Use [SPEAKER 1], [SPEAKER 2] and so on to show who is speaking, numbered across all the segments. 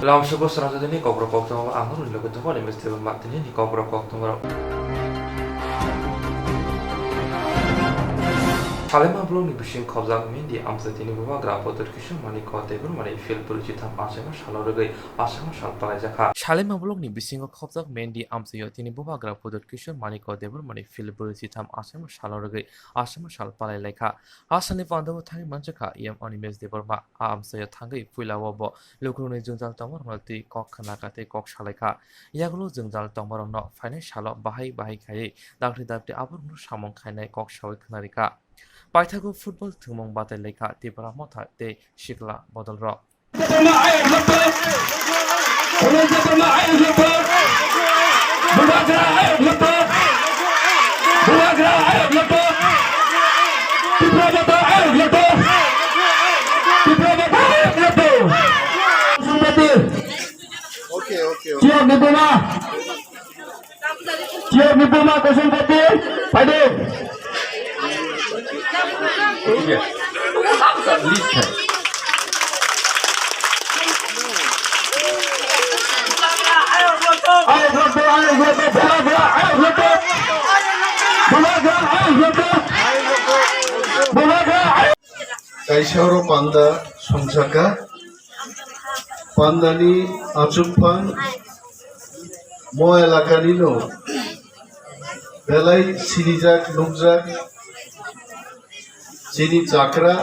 [SPEAKER 1] Langsung Swrangchati ni Kokborok Koktwma angin udah ketemu nih mesti pembantu ni Kokborok Koktwma. Salema belum nih bising khobjak mendi amsati ni bawa grafo terkisah mani kote pun mani feel perucitam asema salorogai asema salpalai jaka. Salema belum nih bising khobjak mendi amsati ni bawa grafo terkisah mani kote pun mani feel perucitam asema salorogai asema salpalai leka. Asani pandawa thangi manjaka iam animes deborma amsaya thangai puilawa bo lukruni jungjal tomar malti kok khanakate kok saleka. Yagulo jungjal tomar no fainai salo bahai khai dakri dakri abur no samong khainai kok sawi khanarika. Paithago football thumong batai lekha tipara motha te shikla bodol ro.
[SPEAKER 2] Okay. Siap Nipuma 04. Padu.
[SPEAKER 3] Kaishauro panda Swrangchati pandani achupang mo elakani no belai sirijak nukjak chini chakra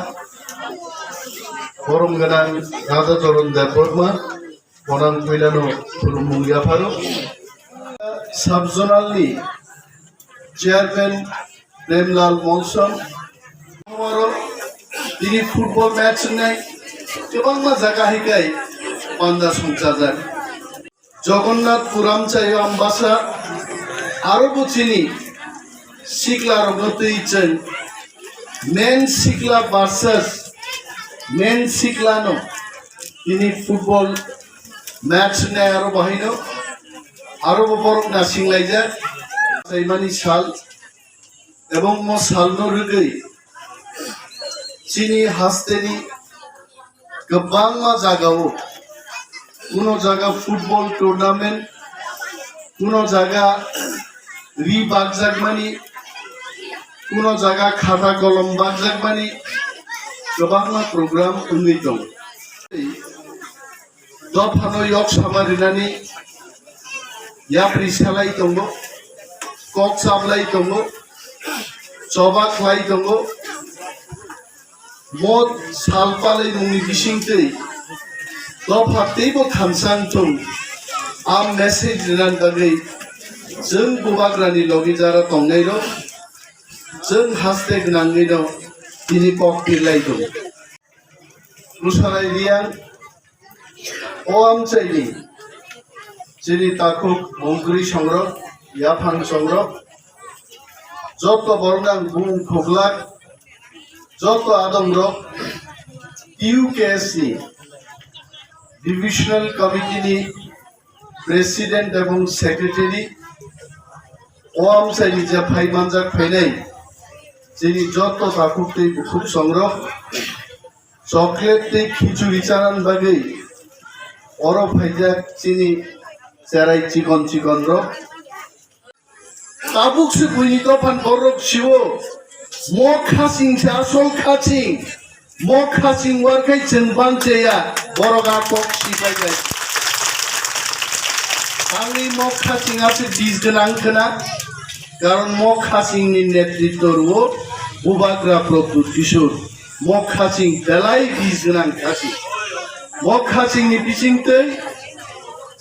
[SPEAKER 3] korom ganang Raja Choron Deborma onang pilano khulumung yaparo subzonally chairman Nemlal Monson তিনি football match নাই गोबां জায়গা হিকাই পান্দা সংচাজার জগন্নাথ পুরাম চাই আমবাসা আরো বুঝিনি শিকলা রগতই chain main শিকলা versus main শিকলানো তিনি football match নেয় আরো বাহিনো আরো বড় না সিংলাইজা সাইমানি সাল এবং মো সালনো রগৈ চিনি হাসতেনি गोबां জায়গাও কোনো জায়গা ফুটবল টুর্নামেন্ট কোনো জায়গা রি বাগজাগমানি কোনো জায়গা খাতা কলম বাগজাগমানি गोबां প্রোগ্রাম উন্নীত দফানো ইয়ক সামারিনানি ইয়াপ্রি সালাই দङ cock সাবলাই দङ চবাকলাই দङ mod salpalai nungni bisingtei dophateibo thamsang thong am message ran bagai जों bubagrani logi jara tongnai ro जों hashtag nangai no tini kokpilai dong rusalai riang oam chaini jini takuk mongkri songrok yaphang songrok joto bornang bung khoglak যত আদমরক ইউকেএসসি divisional কমিটিনি president এবং secretary warm Saini যে ফাইমানজাক ফাইনাই যিনি যত তাকুতে খুব সংগ্রহ চকলেটে খিচুড়ি চারান বাগৈ অর ফাইজাক চিনি চেরাই চিকন চিকন রক তাবুকসে বুইনি তফান বরক Shiva Mo khasing sa asol khasing, mo khasing warkai cenbang ceya, boroga kok sipai guys. Kali mo khasing ase disgenang kena, karon mo khasing ni netrittorwo, bubagra Prabhu Kishor, mo khasing belai disgenang khasing, mo khasing ni bisingte,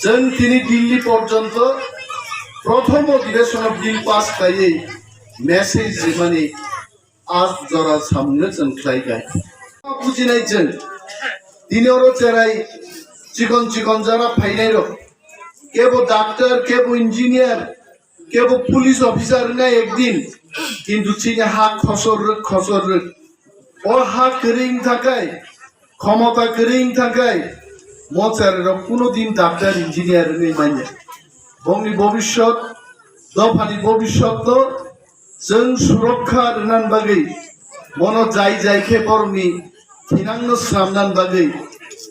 [SPEAKER 3] jen tini Dilli porjonto, প্রথম অধিবেশন bill pass খাইয়ে message মানে আজ জরা সামনে চনখ্লাই গায় বুঝিনাই जों দিনেরও চেরাই চিকন চিকন যারা ফাইনাই রো কেবো ডাক্তার কেবো ইঞ্জিনিয়ার কেবো পুলিশ অফিসার না একদিন কিন্তু চিনে হাক খসর ও হাক রিং থাকায় ক্ষমতা রিং থাকায় মচারের কোনোদিন ডাক্তার ইঞ্জিনিয়ার নেই মানে বংনি ভবিষ্যৎ দফানি ভবিষ্যৎ जों सुरक्षा रनान बागै मनो जाय खे बरनि थिनांनो स्रामनान बागै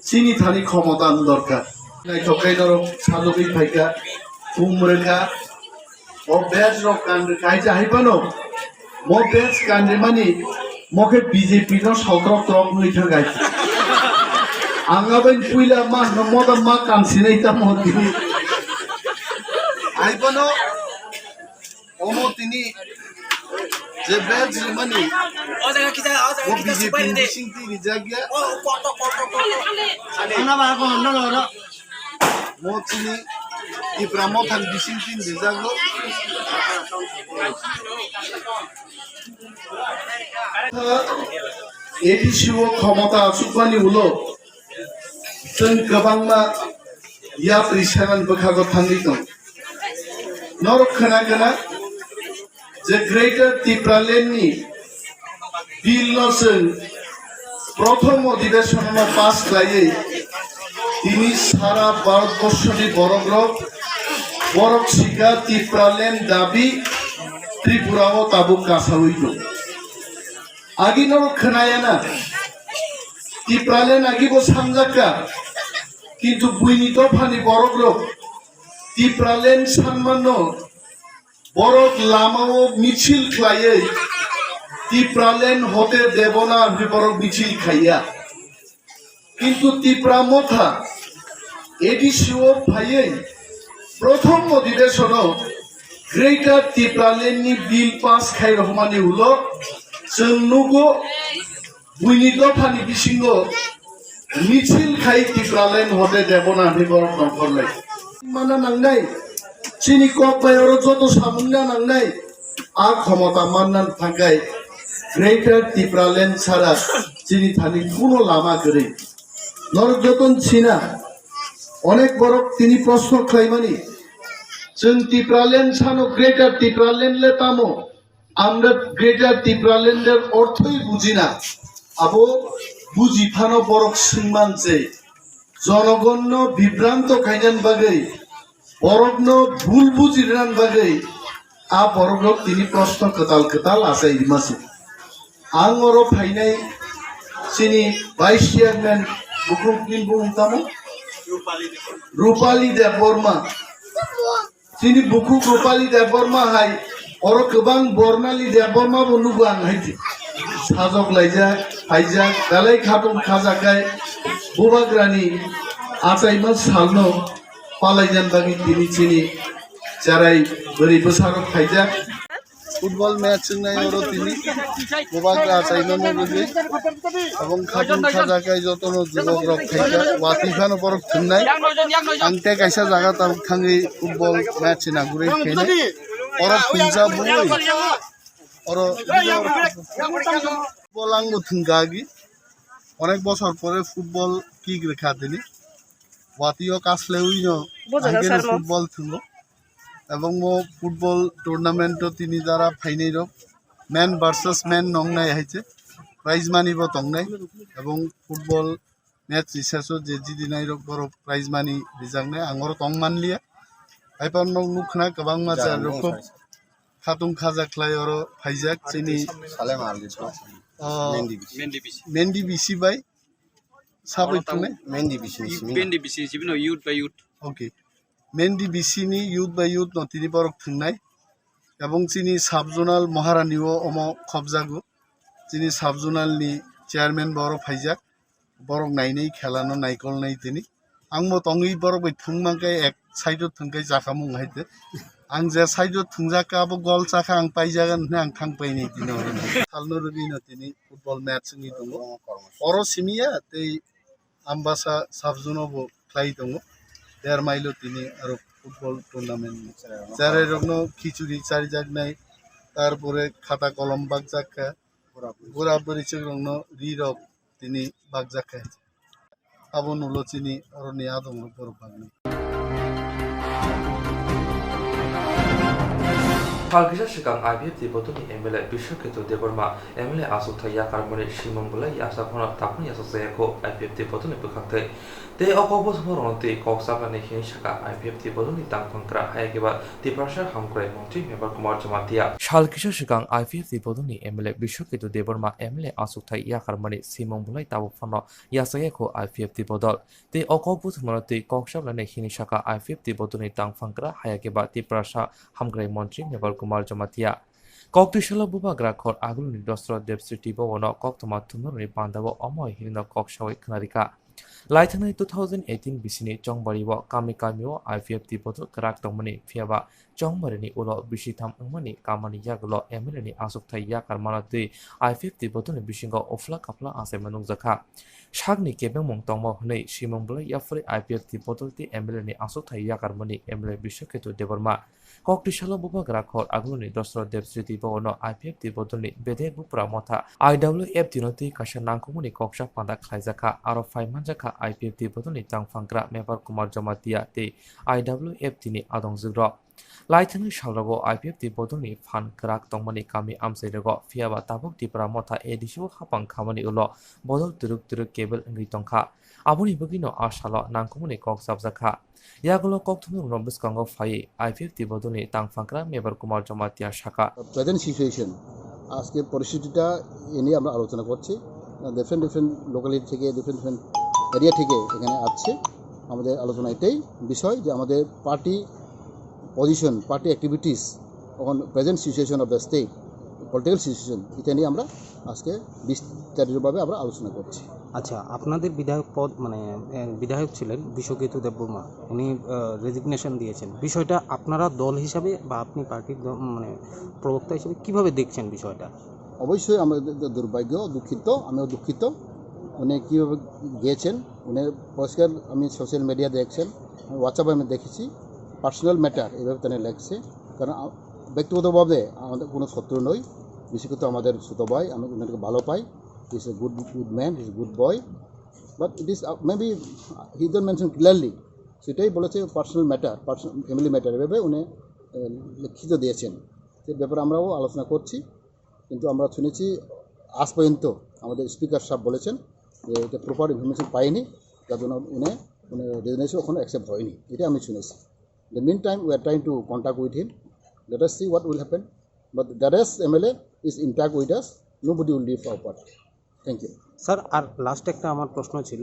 [SPEAKER 3] चिनि थानि क्षमता दरकार Tokai doro salubi paika umreka o batch rok kandre kai jahai pano mo batch kandre mani moke BJP no sokrok trok nui thagai anga ben puila ma no moda ma kansine ita modi ai pano omo tini je batch mani o BJP ni singti ni jagya ana ba ko no no mo tini ibramo than bisingti ni jaglo एडिसिओ क्षमता सुपानी उलो जों गोबांमा या प्रिसारान बोखागो थांनि दं नरक खोनागोना जे greater टिप्रालेन्डनि bill जों प्रथम अधिवेशनाव पास खालायै दिनै सारा भारतबर्षनि बरक सिगा टिप्रालेन्ड दाबि त्रिपुराव ताबुक कासावै दं आगिनो खोनायाना टिप्रालेन्ड आगिबो सानजाका किन्तु बुइनि दफानि बरकरक टिप्रालेन्ड सानमानो बरक लामाओ मिছিল खायै टिप्रालेन्ड हते देबना बरक मिছিল खाया किन्तु टिप्रा मथा एडिसिओ फायै प्रथम अधिवेशनाव ग्रेटर टिप्रालेन्डनि बिल पास खाय रहमानि उलो जों नुगो बुइनि दफानि बिसिंगो मिছিল खाय टिप्रालेन्ड हते देबना बरक नखरलाय माना नांनाय चिनि ककबायर जत सामुंना नांनाय आ क्षमता माननान थाखाय ग्रेटर टिप्रालेन्ड सारा चिनि थानि कोनो लामा गरै नरक जतन चिना अनेक बरक तिनि प्रश्न खालायमानि जों टिप्रालेन्ड सानो ग्रेटर टिप्रालेन्ड ले तामो আমরা গ্রেটার টিপ্রালেন্ডের অর্থই বুঝি না আবো বুঝিফানো বরক সিংমানছে জনগণ বিভ্রান্ত খাইনান বাগৈ বরকন ভুল বুঝিরান বাগৈ আ বরক তিনি প্রশ্ন কতাল আসাই মাসে আং অর ফাইনাই চিনি ভাইস চেয়ারম্যান বুকুম কিন বুমতামো রূপালী দেব বর্মা চিনি বুকুম রূপালী দেব বর্মা হাই और गोबां बर्नाली देबरमा बनुगो आं हायदि साजक लायजाक हायजाक दालाय खादुं खाजाखाय बुबाग्रानि आचाइमा सालनो पालायजान बागि दिनि चिनि जाराय बोरै बोसारक हायजाक फुटबल मैच संनाय और तिनि बुबाग्रा आचाइमा नगोजि এবং খাদুं खाजाखाय जतनो जुबक रक खायजा वातिफानो बरक थुननाय आंते कायसा जागा ताब थांगि फुटबल मैच नागुरै खायनाय और पंजाब और फुटबल आंगो थुंगागि अनेक बছর পরে ফুটবল কি রেখা দিনি ওয়াতিও কাসলেউইনো আঙ্গের ফুটবল থুঙ্গো এবং মো ফুটবল টুর্নামেন্ট তিনি যারা ফাইনাই রক ম্যান ভার্সেস ম্যান নংনাই হাইছে প্রাইজ মানি ব তংনাই এবং ফুটবল ম্যাচ রিসার্চও যে জিদিনাই রক বড় প্রাইজ মানি রিজাংনাই আঙ্গর তং মানলিয়া आइपान नुखना गोबां मानसिया रोखोम खादुं खाजाख्लाय और फाइजाक चिनि मेन्डी बिसि बाय साबै थुने मेन्डी बिसि जिबिनो यूथ बाय यूथ ओके मेन्डी बिसि नि यूथ बाय यूथ नतिनि बरक थुंनाय এবং চিনি সাব জোনাল মহারানীও অম খবজাগু চিনি সাব জোনাল नि চেয়ারম্যান বড় ফাইজাক বরক নাইनै খেলানো নাইকল নাই তিনি आंबो तंगै बरक बै थुंमांकाय एक साइडो थुंकाय जाखामुं हायदो आं जे साइडो थुंजाकाबो गल जाखा आं पाइजागोन होनना आं थांपायनि दिनाव सालनो रुबिनो दिनै फुटबल मैच नि दङ अर सिमिया तै आम्बासा साब जोनावबो क्लाइ दङ देर माइलो दिनै आरो फुटबल टुर्नामेन्ट जारे रगनो खिचुरि चारि जागनाय तारपरे खाता कलम बाग जाखा गोरा बरिचक रगनो रि रक दिनै बाग जाखा abon ulo chini oroni adong ro bagni
[SPEAKER 1] Shalkisha Shikang IPFT Botuni MLA Bishoketo Deborma MLA Asukta Yakarmani Shimongula Yasapona Tapun Yasoseko IPFT Botuni Bukate They Okobos Moronti Koksapani Hinshaka IPFT Botuni Tankra Hayakiba Tiprasha Hamkre Monti Member Kumar Jamatia Shalkisha Shikang IPFT Botuni MLA Bishoketo Deborma MLA Asukta Yakarmani Simongula Tabufano Yasayeko IPFT Bodol They Okobos Moronti Koksapani Hinshaka IPFT Botuni Tankra Hayakiba Tiprasha Hamkre Monti Member Kumar Jamatia Koktwma Bubagra Kor Aguluni Dostro Debsiti Bono Koktwma Tumuri Pandavo Omoy Hirino Kokshawai Knarika Laitana 2018 Bisini Jongbariwa Kamikamiwo IPFT Botol Karak Tomani Fiaba Jongbarini Ulo Bishitam Umani Kamani Yagulo Emirani Asukta Yakar Manati IPFT Botol Bishingo Ofla Kapla Asemanung Zaka Shagni Kebeng Mongtongmo Hne Shimongla Yafri IPFT Botol Ti Emirani Asukta Yakar Mani Emile Bishoketo Deborma Koktwma Bubagra Kor Aguluni Dostro Debsiti Bono IPFT Botolni Bede Bupra Mota IWF Dinoti Kasha Nangkumuni Koksha Panda Klaizaka Aro Faimanjaka IPFT Botolni Tangfangra Member Kumar Jamatia Te IWF Tini Adong Zugro Laitani Shalrago IPFT Botolni Fan Krak Tongmani Kami Amserago Fiaba Tabuk Tipra Mota Edishu Hapang Kamani Ulo Bodol Turuk Cable Ngritongka Abuni Bugino Ashalo Nangkumuni Koksabzaka Yagulo Koktwma Rombus Kongo Fai IPFT Botolni Tangfangra Member Kumar Jamatia Shaka
[SPEAKER 4] present situation আজকে পরিস্থিতিটা এ নিয়ে আমরা আলোচনা করছি different locality থেকে different area থেকে এখানে আসছে আমাদের আলোচনা এটাই বিষয় যে আমাদের পার্টি পজিশন পার্টি অ্যাক্টিভিটিস এখন present situation of the state political situation এটা নিয়ে আমরা আজকে বিস্তারিতভাবে আমরা আলোচনা করছি
[SPEAKER 5] আচ্ছা আপনাদের বিধায়ক পদ মানে বিধায়ক ছিলেন বিশ্বকেতু দেববর্মা উনি রেজিগনেশন দিয়েছেন বিষয়টা আপনারা দল হিসাবে বা আপনি পার্টির মানে প্রবক্তা হিসেবে কিভাবে দেখছেন বিষয়টা
[SPEAKER 4] অবশ্যই আমাদের দুর্ভাগ্য দুঃখিত আমিও দুঃখিত উনি কীভাবে গিয়েছেন উনি পরিষ্কার আমি সোশ্যাল মিডিয়া দেখছেন হোয়াটসঅ্যাপে আমি দেখেছি পার্সোনাল ম্যাটার এইভাবে তিনি লেখছে কারণ ব্যক্তিগতভাবে আমাদের কোনো শত্রু নই বিশেষত আমাদের ছোট ভাই আমি ওনাকে ভালো পাই he is a good man he is good boy but it is maybe he don't mention clearly সেটাই বলেছে পার্সোনাল ম্যাটার ফ্যামিলি ম্যাটার এভাবে উনি লিখিত দিয়েছেন সে ব্যাপারে আমরাও আলোচনা করছি কিন্তু আমরা শুনেছি আজ পর্যন্ত আমাদের স্পিকার সাহেব বলেছেন যে এটা প্রপার ইনফরমেশন পাইনি যার জন্য উনি রেজিগনেশন ওখানে অ্যাকসেপ্ট হয়নি এটা আমি শুনেছি The meantime, we are trying to contact with him. Let us see what will happen. But the rest MLA is intact with us. Nobody will leave our party. Thank you.
[SPEAKER 5] Sir আর last একটা আমার প্রশ্ন ছিল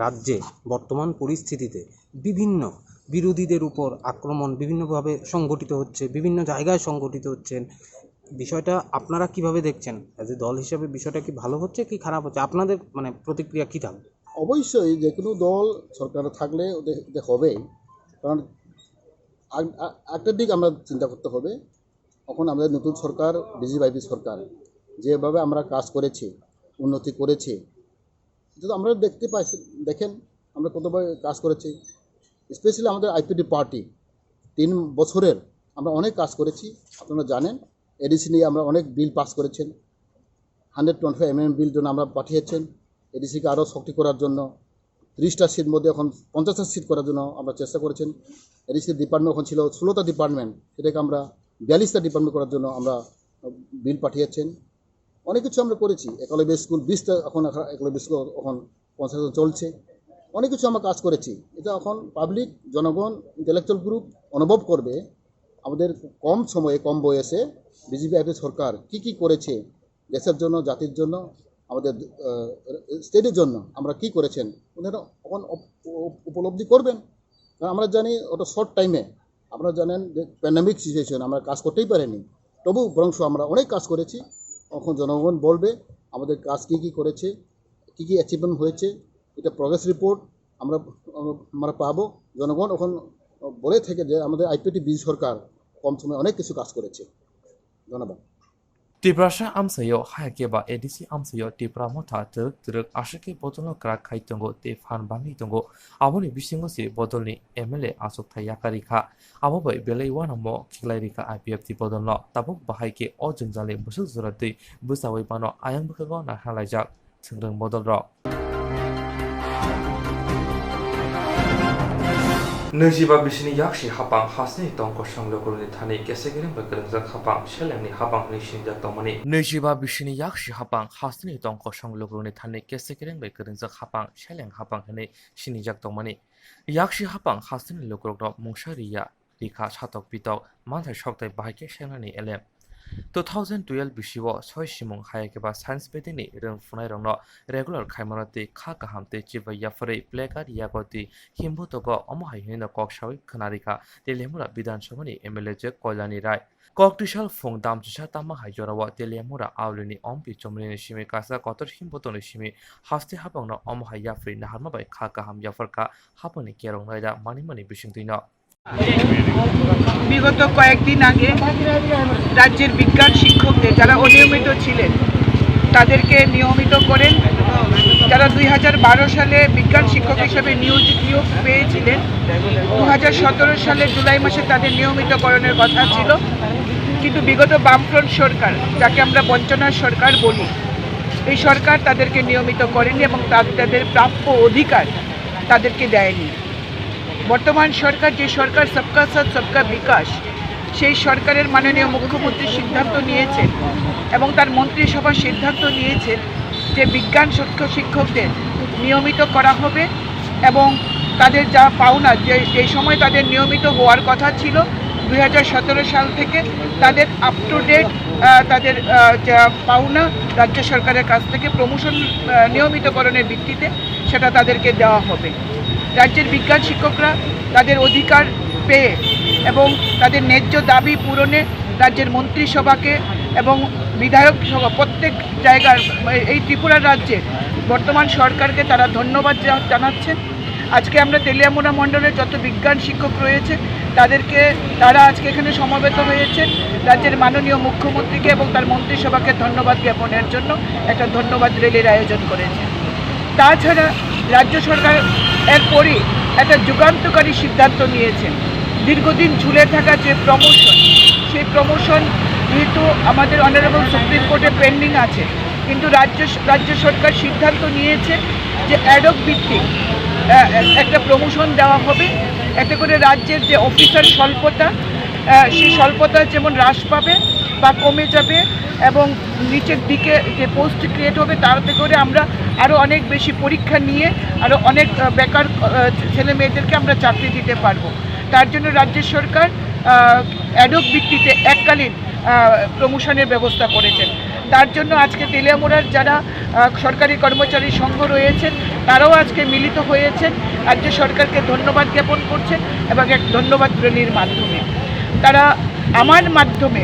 [SPEAKER 5] রাজ্যে বর্তমান পরিস্থিতিতে বিভিন্ন বিরোধীদের উপর আক্রমণ বিভিন্নভাবে সংগঠিত হচ্ছে বিভিন্ন জায়গায় সংগঠিত হচ্ছেন বিষয়টা আপনারা কিভাবে দেখছেন অ্যাজ এ দল হিসেবে বিষয়টা কি ভালো হচ্ছে কি খারাপ হচ্ছে আপনাদের মানে প্রতিক্রিয়া কী থাকবে
[SPEAKER 4] অবশ্যই যে কোনো দল সরকারে থাকলে ওদের হবেই কারণ একটা দিক আমরা চিন্তা করতে হবে এখন আমাদের নতুন সরকার বিজেপি সরকার যেভাবে আমরা কাজ করেছি উন্নতি করেছি এটা তো আমরা দেখতে পাইছি দেখেন আমরা কতভাবে কাজ করেছি স্পেশালি আমাদের আইপিডি পার্টি 3 বছরের আমরা অনেক কাজ করেছি আপনারা জানেন এডিসি নিয়ে আমরা অনেক বিল পাস করেছেন 125 mm বিল জন্য আমরা পাঠিয়েছেন এডিসিকে আরও শক্তি করার জন্য 30টা সিট মধ্যে এখন 50টা সিট করার জন্য আমরা চেষ্টা করেছেন এডিসি ডিপার্টমেন্ট এখন ছিল 16টা ডিপার্টমেন্ট সেটাকে আমরা 42টা ডিপার্টমেন্ট করার জন্য আমরা বিল পাঠিয়েছেন অনেক কিছু আমরা করেছি একলব্য স্কুল 20টা এখন একলব্য স্কুল এখন কনস্ট্রাকশন চলছে অনেক কিছু আমরা কাজ করেছি এটা এখন পাবলিক জনগণ ইন্টেলেকচুয়াল গ্রুপ অনুভব করবে আমাদের কম সময়ে কম বয়সে বিজেপি সরকার কি করেছে দেশের জন্য জাতির জন্য আমাদের স্টেটের জন্য আমরা কি করেছেন ওনারা এখন উপলব্ধি করবেন কারণ আমরা জানি ওটা শর্ট টাইমে আপনারা জানেন যে প্যান্ডামিক সিচুয়েশন আমরা কাজ করতেই পারিনি তবু বরং আমরা অনেক কাজ করেছি এখন জনগণ বলবে আমাদের কাজ কি করেছে কি অ্যাচিভমেন্ট হয়েছে এটা প্রগ্রেস রিপোর্ট আমরা পাবো জনগণ এখন বলে থেকে যে আমাদের আইপিটি বিজেপি সরকার কম সময়ে অনেক কিছু কাজ করেছে ধন্যবাদ
[SPEAKER 1] Tiprasha Amsayo Hayakeba Edisi Amsayo Tipra Mota Turk Ashake Botolo Krak Kaitongo Te Fan Bangi Tongo Aboni Bisingo Si Botolni MLA Asukta Yakarika Abobai Belay Wanamo Kilarika IPFT Bodonlo Tabuk Bahike Ojunjale Busul Zurati Busaway Bano Ayang Bukago Na Halajak Tungrang Bodolro नैजिबा बिसिनि याक्षि हापां हासनि तंक संलोकरनि थानि केसेगिरिं बकरंजा हापां शेलेंनि हापां निसिंजा तमनि नैजिबा बिसिनि याक्षि हापां हासनि तंक संलोकरनि थानि केसेगिरिं बकरंजा हापां शेलें हापां हने सिनिजाक तमनि याक्षि हापां हासनि लोकरक मुंसारिया रिखा सातक पितक मानथाय सकथाय बाहायके सेंनानि एलेम 2012 बिसिव सय सिमुं हायकेबा signs बेदिनि रोंफुनाय रंनो regular खायमानति खा गाहामते Chiba याफरै placard यागति हिमबुतग अमहायहिनो ककसावि खनारिखा तेलेमुरा विधानसभानि MLA जे कयलानि राय ककटिसाल फुं दामचिसा तामा हायजराव तेलेमुरा आवलिनि अम्पि चमलिनि सिमि Kasa Qatar हिमबुतनि सिमि हास्ते हाबांनो अमहाय याफ्रि नाहारमाबाय खा गाहाम याफरका हापनि केरं नायदा मानिमानि बिसिंतिनो
[SPEAKER 6] বিগত কয়েকদিন আগে রাজ্যের বিজ্ঞান শিক্ষকদের যারা অনিয়মিত ছিলেন তাদেরকে নিয়মিত করেন যারা 2012 সালে বিজ্ঞান শিক্ষক হিসেবে নিয়োগ পেয়েছিলেন 2017 সালের জুলাই মাসে তাদের নিয়মিতকরণের কথা ছিল কিন্তু বিগত বামফ্রন্ট সরকার যাকে আমরা বঞ্চনার সরকার বলি এই সরকার তাদেরকে নিয়মিত করেনি এবং তাদের প্রাপ্য অধিকার তাদেরকে দেয়নি বর্তমান সরকার যে সরকার সবকা সাথ সবকা বিকাশ সেই সরকারের মাননীয় মুখ্যমন্ত্রী সিদ্ধান্ত নিয়েছেন এবং তার মন্ত্রিসভা সিদ্ধান্ত নিয়েছেন যে বিজ্ঞান শিক্ষকদের নিয়মিত করা হবে এবং তাদের যা পাওনা যে সময় তাদের নিয়মিত হওয়ার কথা ছিল 2017 সাল থেকে তাদের আপ টু ডেট তাদের যা পাওনা রাজ্য সরকারের কাছ থেকে প্রমোশন নিয়মিতকরণের ভিত্তিতে সেটা তাদেরকে দেওয়া হবে রাজ্যের বিজ্ঞান শিক্ষকরা তাদের অধিকার পেয়ে এবং তাদের ন্যায্য দাবি পূরণে রাজ্যের মন্ত্রিসভাকে এবং বিধায়ক সভা প্রত্যেক জায়গার এই ত্রিপুরা রাজ্যে বর্তমান সরকারকে তারা ধন্যবাদ জানাচ্ছেন আজকে আমরা তেলিয়ামুড়া মণ্ডলের যত বিজ্ঞান শিক্ষক রয়েছে তারা আজকে এখানে সমবেত হয়েছেন রাজ্যের মাননীয় মুখ্যমন্ত্রীকে এবং তার মন্ত্রিসভাকে ধন্যবাদ জ্ঞাপনের জন্য একটা ধন্যবাদ র্যালির আয়োজন করেছে তাছাড়া রাজ্য সরকার এরপরই একটা যুগান্তকারী সিদ্ধান্ত নিয়েছেন দীর্ঘদিন ঝুলে থাকা যে প্রমোশন সেই প্রমোশন যেহেতু আমাদের অনারেবল সুপ্রিম কোর্টে পেন্ডিং আছে কিন্তু রাজ্য সরকার সিদ্ধান্ত নিয়েছে যে অ্যাডক ভিত্তিক একটা প্রমোশন দেওয়া হবে এতে করে রাজ্যের যে অফিসার স্বল্পতা সেই স্বল্পতা যেমন হ্রাস পাবে বা কমে যাবে এবং নিচের দিকে যে পোস্ট ক্রিয়েট হবে তাতে করে আমরা আরও অনেক বেশি পরীক্ষা নিয়ে আরও অনেক বেকার ছেলে মেয়েদেরকে আমরা চাকরি দিতে পারবো তার জন্য রাজ্য সরকার অ্যাডক ভিত্তিতে এককালীন প্রমোশনের ব্যবস্থা করেছেন তার জন্য আজকে তেলিয়ামুড়ার যারা সরকারি কর্মচারী সংঘ রয়েছেন তারাও আজকে মিলিত হয়েছেন রাজ্য সরকারকে ধন্যবাদ জ্ঞাপন করছেন এবং এক ধন্যবাদ র্যালির মাধ্যমে তারা আমার মাধ্যমে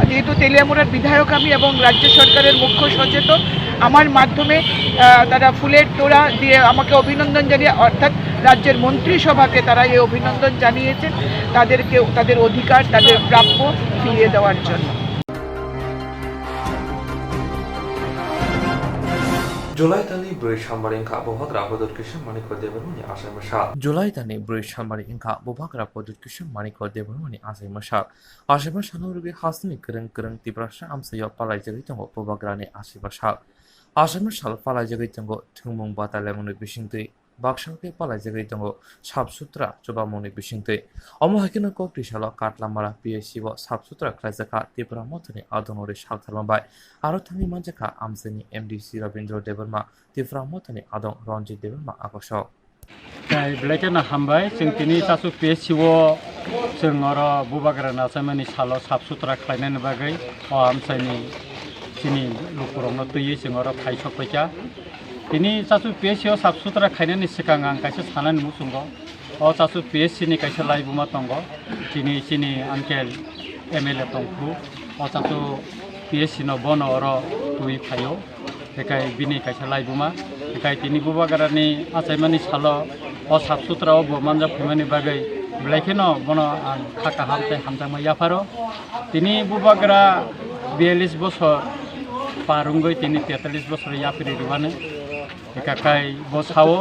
[SPEAKER 6] যেহেতু তেলিয়ামুড়ার বিধায়ক আমি এবং রাজ্য সরকারের মুখ্য সচেতক আমার মাধ্যমে তারা ফুলের তোড়া দিয়ে আমাকে অভিনন্দন জানিয়ে অর্থাৎ রাজ্যের মন্ত্রিসভাকে তারা এই অভিনন্দন জানিয়েছেন তাদেরকে তাদের অধিকার তাদের প্রাপ্য ফিরিয়ে দেওয়ার জন্য
[SPEAKER 1] जुलाई दाननि 4 सानबारि इंखा बहाग्रा पदोदकिसन मानिक देबरमनि आसाय मसा जुलाई दाननि 4 सानबारि इंखा बहाग्रा पदोदकिसन मानिक देबरमनि आसाय मसा सानौरुगि हासनि गोरों तिब्रासा आमसायाव पालायजगै दङ बहाग्रानि आसाय मसा आसाम साल पालायजगै दङ थुंमुं बादायलायमुंनि बिसिंतै बाक्सावके पालायजगै दङ साबसुत्रा जबामुंनि बिसिंतै अमहायकिनो ककटिसाल काटलामारा पिएससिव साबसुत्रा खालायजाखा त्रिपुरा मथनि आदनरि सालथारमाबाय आरो थांनि मानजाखा आमसानि एमडिसि रवीन्द्र देबरमा त्रिपुरा मथनि आदं रन्जित देबरमा आकाशाव
[SPEAKER 7] ब्लेकेना हामबाय जों दिनै सासु पिएससिव जों आरो बुबाग्रा नाजामानि साल साबसुत्रा खालायनायनि बागै आमसानि जोंनि लुकुरावनो दैयै जों आरो फायसकबायजा दिनै सासु पिएससिआव साबसुत्रा खायनायनि सिगां आं खायसे सानानै मुसुंग सासु पिएससिनि खायसे लाइबुमा दङ दिनै जोंनि आंकेल एमएलए दंखु सासु पिएससिनो बन आरो दुइ फायो बेखाय बिनि खायसे लाइबुमा बेखाय दिनै बुबाग्रानि आसायमानि साल साबसुत्राव बमानजा फैमानि बागै ब्लेकेनो बन आं खाका हामथाय हामजांमा याफारो दिनै बुबाग्रा 42 बছর पारुंगै दिनै 43 বছর याफिरि रुवानो एकाकाय बसावो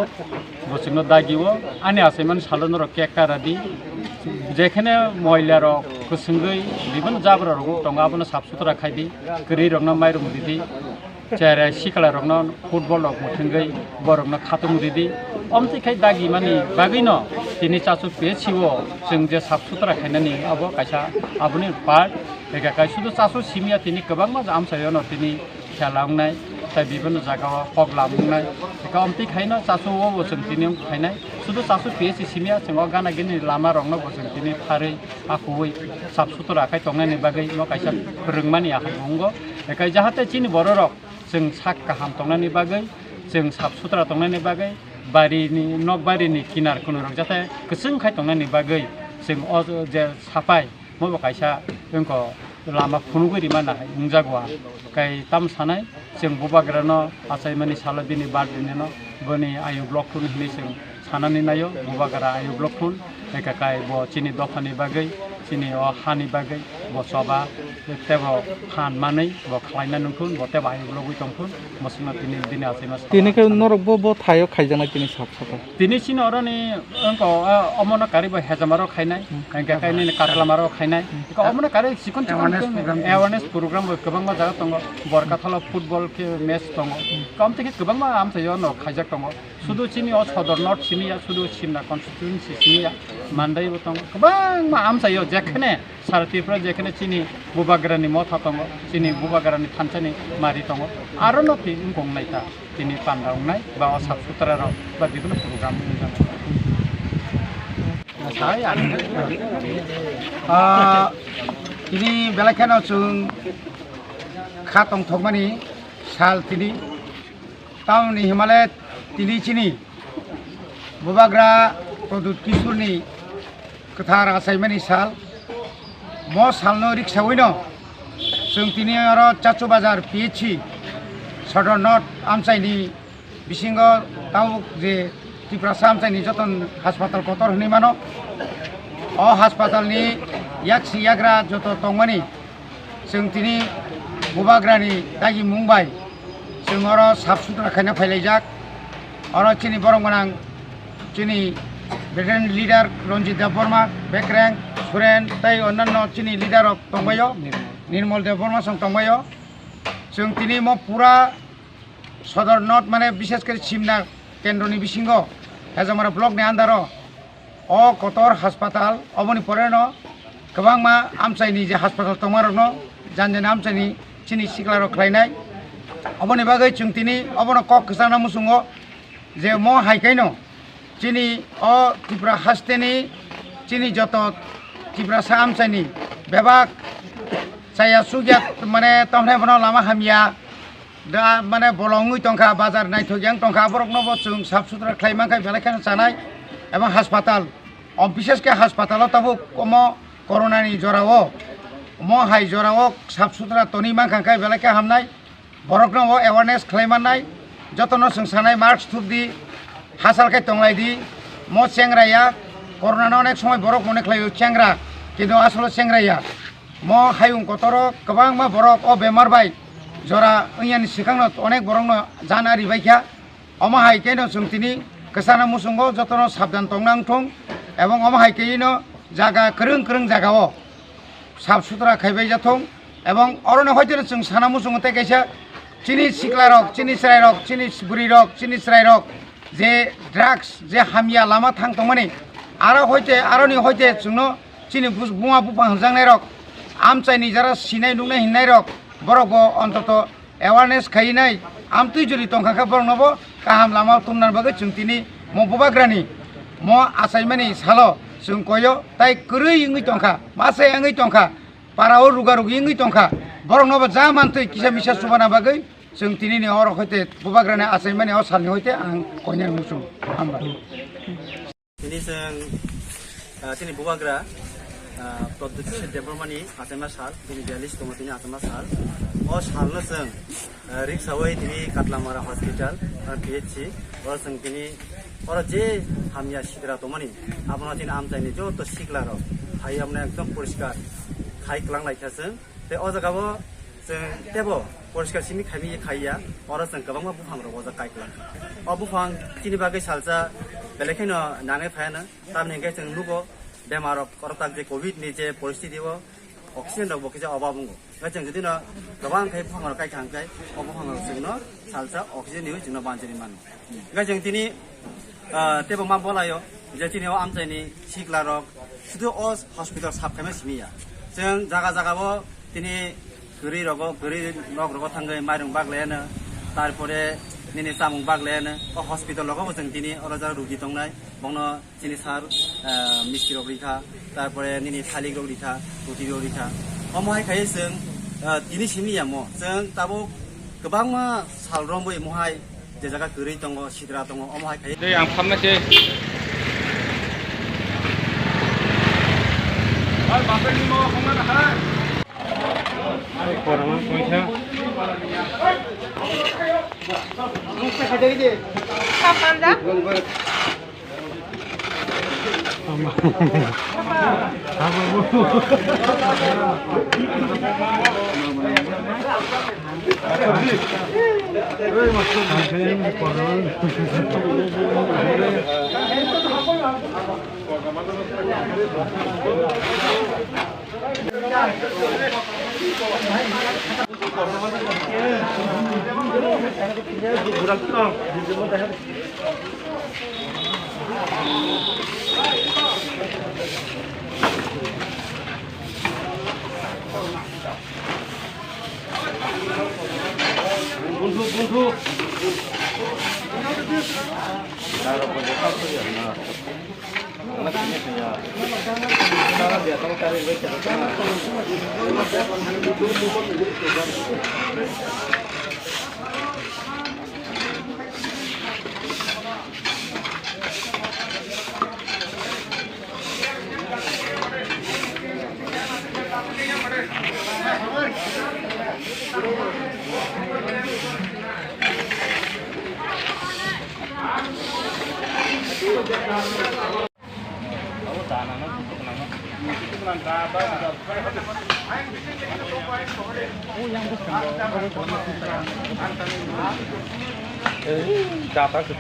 [SPEAKER 7] बसिनो दागिवो आनि आसायमान सालनो र केकारादि जेखाने महिलार गोसोंगै बिबन जाब्रा रग दंगाबनो साबसुत्रा खायदि गरि रगना माइरु मुदिदि चेहरा सिखला रगना फुटबल रग मुथुंगै बरगना खातु मुदिदि अमतिखाय दागि माने बागैनो दिनै चासु पेसिओ जों जे साफ सुथरा खायनानै आबो कायसा आबुनि पार्ट एकाकाय सुदु चासु सिमिया दिनै गोबां मा आमसायनो दिनै खेलांनाय ताइ बिभिन्न जायगायाव हक लाबोनाय एका अमतिखायनो चासुओ जों दिनै खायनाय सुदु चासु पेसि सिमिया जों गाना गिनि लामा रंनो जों दिनै फारै आखुयै साफ सुथरा आखाय तंनायनि बागै न कायसा फोरोंमानि आखाय बुंगो एकाय जाहाथे चिनि बर' रक जों साक गाहाम तंनायनि बागै जों साफ सुथरा तंनायनि बागै बारिनि नक बारिनि किनार कुनु रक जाथे गोसों खाय तंनायनि बागै जों अ जे साफाय मबो कायसा जोंखौ लामा खुनुगुरि माना मुंजागवा काय ताम सानाय जों बुबाग्रानो आसायमानि साला बिनि बारदिनो बनि आयु ब्लक खुन हिनि जों सानानै नायो बुबाग्रा आयु ब्लक खुन एकाकाय ब चिनि दफानि बागै चिनि अ हानि बागै ब सबा तेबो खान मानै ब खालायना नुखुन ब तेबो आयु ब्लक ui तंखुन मसना दिनि दिनि आसायमा
[SPEAKER 8] दिनै के नरक बो थायो खायजाना दिनै साफ साफा
[SPEAKER 7] दिनै सिन अरनि अंको अमना कारिबो हेजामारो खायनाय एकाकायनि काटलामारो खायनाय एका अमना कारि सिखन एवारनेस प्रोग्राम गोबां मा जागा दङ बरकाथला फुटबल के मैच दङ कम থেকে गोबां मा आमथायो न खायजाक दङ सुदु चिनि अ सदर नर्थ सिमिया सुदु सिमना कन्स्टिट्युएन्सि सिमिया मान्दायबो दङ गोबां मा आमथायो जेखने सारतिफ्रा जेखने चिनि बुबाग्रानि मथा दङ चिनि बुबाग्रानि थानसानि मारि दङ आरो न ति गंनायता तिनि पान्दावनाय बा साफ सुथरा र बा बिभिन्न प्रोग्राम दङ Sai
[SPEAKER 9] ini belakana chung khatong thokmani sal tini taun ni himalay tini chini bubagra produt kisurni kathar asaimani sal mo salno riksawino chung tini aro chachu bazar pichi sodor not amsaini bisingo tau je tiprasa amsaini joton hospital kotor hni mano o hospital ni yaksi yagra joto tongmani जों दिनै बुबाग्रानि दागि मुंबाय जों अरो साफ सुथरा खायना फायलायजाक अरो चिनि बरंगनां चिनि veteran lidar Ranjit देव Burma बेक्रें Suren ताई अन्यान्य चिनि lidar तंबायो निर्मल देव Burma सं तंबायो जों दिनै म पुरा सदर नर्थ माने विशेष कर सिमना केन्द्रनि बिसिंगो हेजामारा ब्लकनि आन्दारो अ कतर हास्पाताल अबनि परेनो गोबां मा आमसायनि जे हास्पाताल तंमारनो जानजेन आमसायनि चिनि सिक्लारो खालायनाय अबनि बागै जों दिनै अबनो कक खसाना मुसुङो जे म हाइकाइनो चिनि अ त्रिपुरा हास्तेनि चिनि जत त्रिपुरा सा आमसायनि बेबाक साया सुगिया माने तमने बनो लामा हामिया दा माने बलंगै तंखा बाजार नायथगियां तंखा बरकनो जों साफ सुथरा खालायमाखाय बेलाखान जानाय एबं हास्पाताल विशेष के हास्पातालाव ताबो कम कर'नानि जराव म हाइ जराव साफ सुथरा तनि माखांखाय बेलाखे हामनाय बरकनो एवारनेस खालायमानाय जतनो जों सानाय मार्क्स थुबदि हासालखाय तंलायदि म सेंग्राया कर'नानो अनेक समय बरक मने खालायो सेंग्रा किन्तु आसल सेंग्राया म हायुं कतर गोबां मा बरक अ बेमार बाय जरा ओयानि सिखांनो अनेक बरकनो जानारि बायखा अमा हाइकेनो जों दिनै गोसाना मुसुंगो जतनो साबधान तंनांथों एबं अमा हाइकेनो जागा गोरों गोरों जागाव साफ सुथरा खायबाय जाथों एवं अरण्य हयতো जों साना मुसुङो ताइकायसा चिनि सिक्ला रक चिनि स्राय रक चिनि बुरि रक चिनि स्राय रक जे ड्राग्स जे हामिया लामा थांतोंमाने आरो हयते आरोनि हयते जोंनो चिनि बुङा बुफां हजांनाय रक आमचाइनि जारा सिनाय नुनाय हिननाय रक बरकबो अन्तत एवारनेस खायनाय आमतुइ जुरि तंखाखा बरनबो गाहाम लामा तुमनार बागै जों दिनै म बुबाग्रानि म आसायमानि सालो जों कयो ताइ गोरै इंगै तंखा मासे इंगै तंखा पाराव रुगा रुगि इंगै तंखा बरंनबो जा मानतै किसा मिसा सुबाना बागै जों दिनैनि अर हयते बुबाग्रानि आसायमानि अ सालनि हयते आं कयनार मुसुं हामबा
[SPEAKER 10] दिनै जों दिनै बुबाग्रा प्रद्युत देबरमानि आसायमा साल दिनै 42 दङ दिनै आसायमा साल अ सालनो जों रिक्सावै दिनै काटलामारा हस्पिटाल पिएचसी अर जों दिनै और जे हामिया सिग्रा तमानि आपना दिन आमचाइनि जो तो सिग्लार हाय हमने एकदम परिष्कार खाइ क्लांलायखासों ते अ जगाबो जों तेबो परिष्कार सिमि खाइमि खाइया और जों गोबां बुफां र अजा काइक्लां अ बुफां तिनि बागै सालजा बेलेखायनो नाङै फायानो तामनि गे जों लुगो बेमार करताक जे कोविड नि जे परिस्थिति अक्सिजेन रक बकिजा अभाव बुंगो जों जुदि न गोबां खाय फांगाव गायखांखाय अब फांगाव जोंनो सालसा अक्सिजेन निउ जोंनो बानजोनि मान जों दिनै तेबो मा बलायो जे दिनै आमचाइनि सिगला रक শুধু ও হসপিটাল সাবখামে সিমিয়া जों জায়গা জায়গাবো दिनै গরি নগ রগ थांगै माइरं बागलायानो তারপরে নিনি চামুং बागलायानो ও হসপিটাল লগবো जों दिनै অরজা রোগী দंनाय বংনো दिनै सार मिस्ट्रि रग रिखा তারপরে নিনি थालिग रग रिखा रुटि रग रिखा अमहाय खाय जों दिनै सिमिया म जों ताबो गोबां मा सालरंबो महाय जे जायगा गरि दङ सिद्रा दङ अमहाय खाय
[SPEAKER 8] दे आं खामनोसै बापेनि मावा खामना नाहा कोरामा कोइसा
[SPEAKER 9] मुखसे खादे दे
[SPEAKER 6] Kapanda?
[SPEAKER 8] Data ke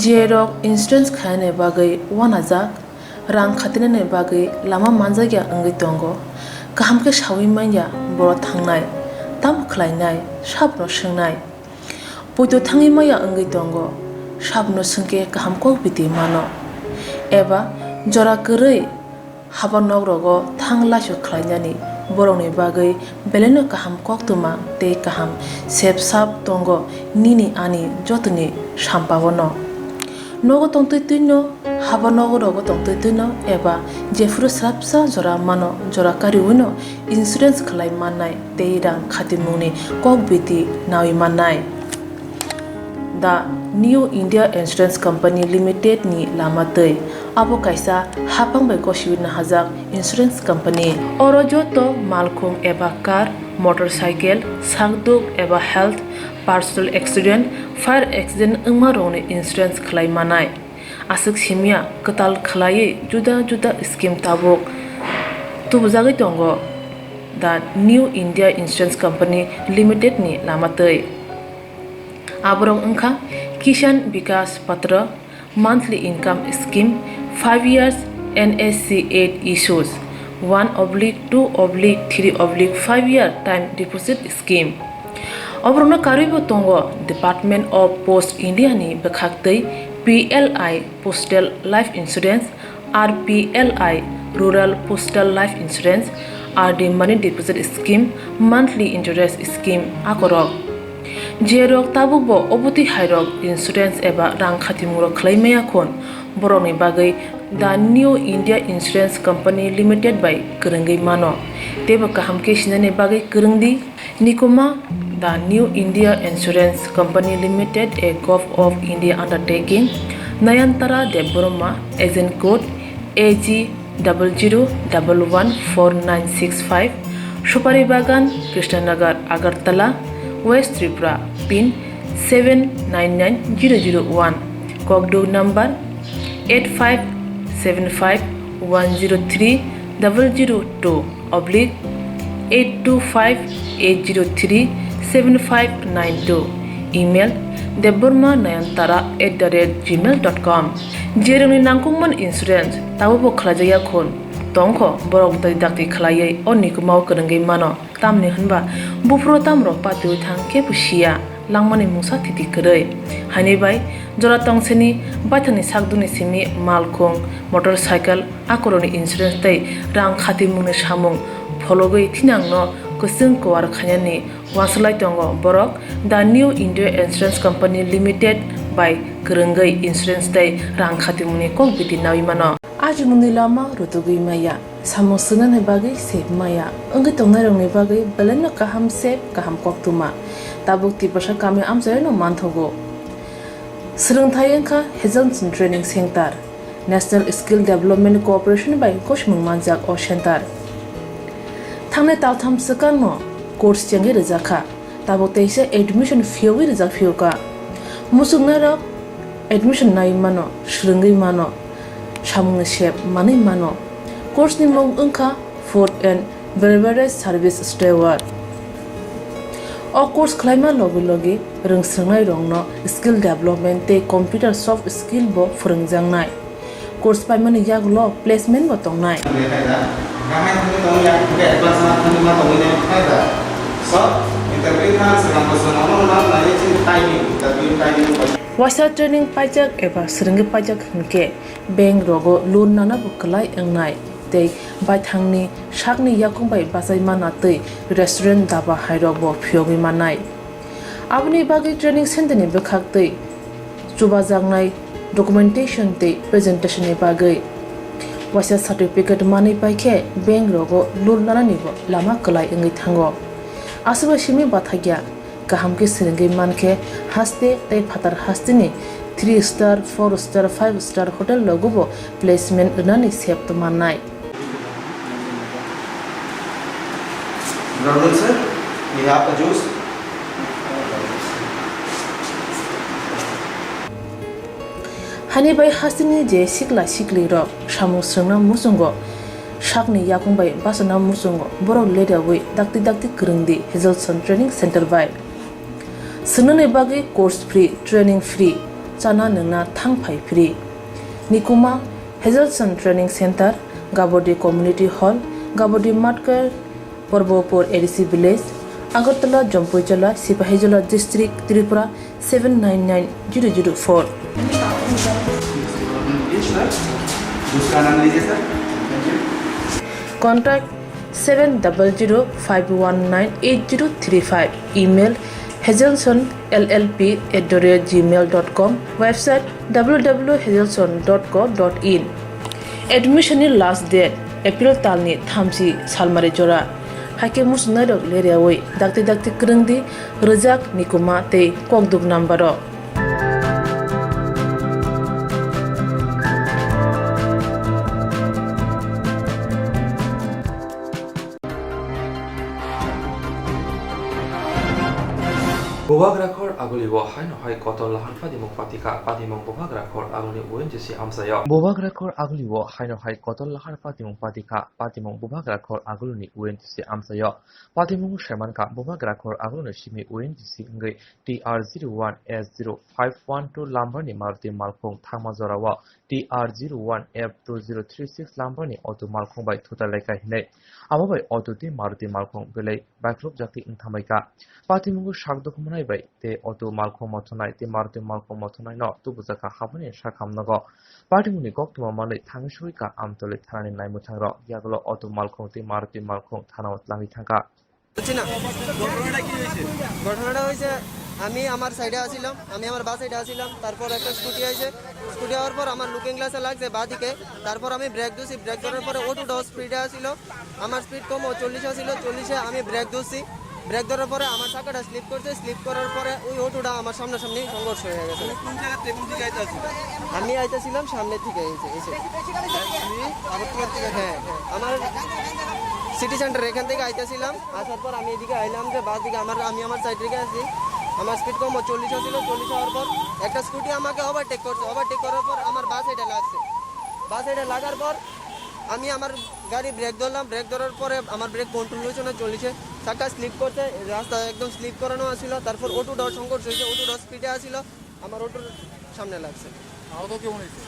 [SPEAKER 11] Jerok insurance khane bagai wanajak rang khatinane bagai lama manjagya angai tongo kaham ke shawi manya boro thangnai tam khlainai sabno swngnai poito thangi maya angai tongo sabno sungke kaham ko biti mano eba jora korei haba nogrogo thanglasho khlainani borongni bagai beleno kaham koktwma tei kaham sep sap tongo nini ani jotoni sampabono nogo tongtoi tuino haba nogorogo tongtoi tuino eba jefuru srapsa jora mano jora kariwino insurance khlai mannai tei rang khatimungni kokbiti nawi mannai. The New India Insurance Company Limited ni lamatei abo kaisa hapang bai koshiwina hajak insurance company oro joto malkhung eba car motorcycle sakduk eba health personal accident fire accident ungma rongni insurance khlai manai asuk simia katal khlai juda juda scheme tabuk tubujagoi tongo the New India Insurance Company Limited ni lamatei aborong ungkha Kisan Vikas Patra monthly income scheme 5 years NSC 8 issues 1/2/3/5 year time deposit scheme obrona karibo tongo Department of Post India ni bekhaktei PLI Postal Life Insurance RPLI Rural Postal Life Insurance RD Money Deposit Scheme monthly interest scheme akorok jerok tabukbo obuti hairok insurance eba rang khatimuro khlaimaya khon boroni bagai the New India Insurance Company Limited by Kurungi mano teba kaham ke sinane bagai kurungdi nikoma the New India Insurance Company Limited a Gulf of India undertaking Nayantara Deboroma agent code AG 00114965 Supari Bagan Krishnanagar Agartala West Tripura pin 799001 Kokborok number 8575102825-825-803-7592 email debormanayantara@gmail.com jeroni nangkungman insurance tabubo khlajaya khon tongkho borok dai dakti khlaiei onikmau kurungi mano tamni hunba bufro tamro patu thangke pusia langmani mungsa thiti korei hani bai jora tongseni bathani sakduni simi malkhung motorcycle akoroni insurance tei rang khatimungni samung phologoi thinangno kusung kwar khanyani waslai tongo borok the New India Insurance Company Limited by kurungai insurance tei rang khatimungni kokbiti nawi mano ajmuni lama rutugui maya samusunan bagai sep maya angi tongnarongni bagai beleno kaham sep kaham koktwma tabuk tipasa kami amjayno manthogo Swrangchati engkha Hejalson Training Center National Skill Development Corporation by koshmung manjak o center thangnai taltham sakano course changi rejakha tabuk teisa admission fee rijak fioka musugnarok admission nai mano swrungui mano samung sep mani mano course ni mong engkha food and beverage service steward o course khlaima logi logi rungsrangnai rongno skill development tei computer soft skill bo phurungjangnai course paimani yaglo placement bo tongnai Waisa training pajak eba serengge pajak hingke bank rogo loan nana bukalai engnai tei baithangni sakni yakungbai basaima natei restaurant daba hairok bo phiogi manai aboni bagi training center ni bekhak tei chubajangnai documentation tei presentation ni bagai waisa certificate mani paikhe bank rogo loan nana ni bo lama kalai engai thango asuba simi bathagya kaham ke serengge manke haste tei phatar haste ni 3 star 4 star 5 star hotel logo placement nani sep to manai
[SPEAKER 10] Good sir. We have the juice.
[SPEAKER 11] hani bai hasini je sikla sikli ro samu srangna musungo sakni yakungbai basana musungo borok leda wi dakti krungdi Hazelson training center bai sunune bagi course free training free chana nungna thangphai free nikuma Hazelson training center Gabodi community hall Gabodi matkar Porbopur ADC village Agartala Jampuijala Sipahijala district Tripura 799004 Contact 7005198035 email hazelsonllp@gmail.com website www.hazelson.co.in admission last date April talni thamsi salmari jora hake musnai rok leriawai dakti krungdi rejak nikuma tei kokduk nambaro
[SPEAKER 1] Bobagrakhor aguli wo haino hai kotol lahan padimong patika padimong bobagrakhor aguli ONGC amsayo Bobagrakhor aguli wo haino hai kotol lahan padimong patika padimong bobagrakhor aguli ONGC amsayo padimong shemanka bobagrakhor aguli shimi ONGC ngai TR01S0512 lambar ni Maruti Malkhong thangmajora wa TR01F2036 lambar ni auto Malkhong bai thutaleka hinai amabai auto ti Maruti Malkhong belai backlog jati ingthamaika patimungu sakdokumanai bai te auto Malkhong mothonai te Maruti Malkhong mothonai no tubujaka habani sakhamnago patimuni Koktwma manai thangsuika amtole thanani naimuthangra yaglo auto Malkhong te Maruti Malkhong thanao langi thangka
[SPEAKER 10] ঘটনাটা হয়েছে আমি আমার সাইডে আসছিলাম আমি আমার বা সাইডে আসছিলাম তারপর একটা স্কুটি আছে স্কুটি হওয়ার পর আমার লুকিং গ্লাসে লাগছে বাদিকে তারপর আমি ব্রেক ধরছি ব্রেক ধরার পরে অটোটা স্পিডে আসছিল আমার স্পিড কম 40 আসছিল 40-এ আমি ব্রেক ধরছি ব্রেক ধরার পরে আমার চাকাটা স্লিপ করছে স্লিপ করার পরে ওই অটোটা আমার সামনাসামনি সংঘর্ষ হয়ে গেছে কোন জায়গা থেকে কোন দিকে আইতাছিস আমি আইতাছিলাম সামনে থেকে এসে হ্যাঁ আমার সিটি সেন্টার এখান থেকে আইতেছিলাম আসার পর আমি এদিকে আইলাম যে বাস দিকে আমি আমার সাইড থেকে আসছি আমার স্পিড কম 40 ছিল 40 হওয়ার পর একটা স্কুটি আমাকে ওভারটেক করছে ওভারটেক করার পর আমার বাস সাইডে লাগছে বাস সাইডে লাগার পর আমি আমার গাড়ি ব্রেক ধরলাম ব্রেক ধরার পরে আমার ব্রেক কন্ট্রোল হয়েছে না চলেছে চাকা স্লিপ করছে রাস্তা একদম স্লিপ করানো আসছিল তারপর অটো ডট সংঘর্ষ হয়েছে অটো ডট স্পিডে আসছিল আমার অটোর সামনে লাগছে আহত কেমন হয়েছে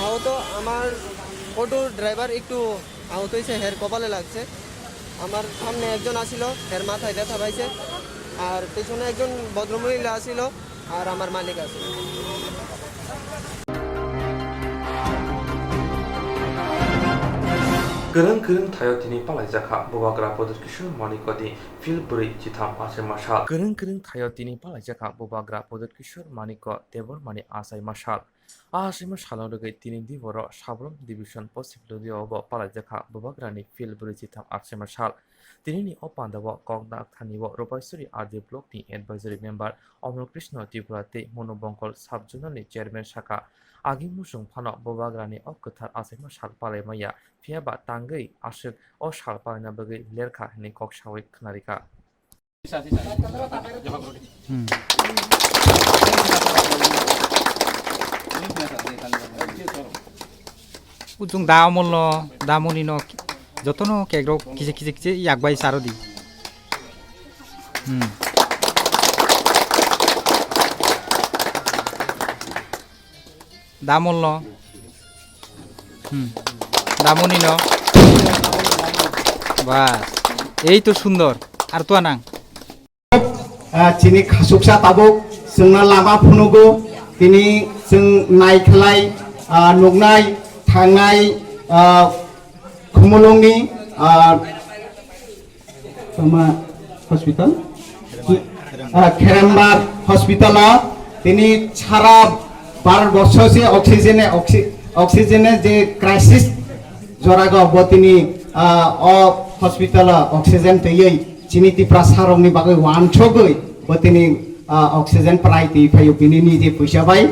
[SPEAKER 10] আহত আমার অটো ড্রাইভার একটু আহত হয়েছে হের কপালে লাগছে আমার সামনে একজন আসিল হের মাথায় ব্যথা পাইছে আর পেছনে একজন ভদ্রমহিলা আসিল আর আমার মালিক আসিল
[SPEAKER 1] Gereng thayotini palaijaka bobagra podurkishur manikodi filburi chitham asai mashal gereng thayotini palaijaka bobagra podurkishur maniko tebor mani asai mashal asai mashal logai tini diboro sabron division possibility obo palaijaka bobagrani filburi chitham asai mashal tinini opandawo kokdak thaniwo ropaisuri RD block ni advisory member Omro Krishna Tripurate monobongkol subjournal ni chairman shaka Agi musung phano bobagrani okkothar asaima salpalai maya phiaba tangai asuk o salpalna bagai lerkha ni koksawai khnarika
[SPEAKER 9] Ujung damolno damonino jotono kegro kise yakbai sarodi দামল্ল দামনি ন বাস এই তো সুন্দর আর তো আনাং চিনি খাসুকসা তাবুক जोंना लामा फुनुगो दिनै जों नायख्लाय नुनाय थांनाय खुमुलुंनि हस्पिटाल खेरेमबार हस्पिटालाव दिनै सारा भारतबर्षसे अक्सिजेने जे क्राइसिस जरागाव दिनै हस्पिटालाव अक्सिजेन तैयै चिनी तिप्रा सारंनि बागै वानसगै दिनै अक्सिजेन प्राय फैयो बिनि निजे फैसा बाय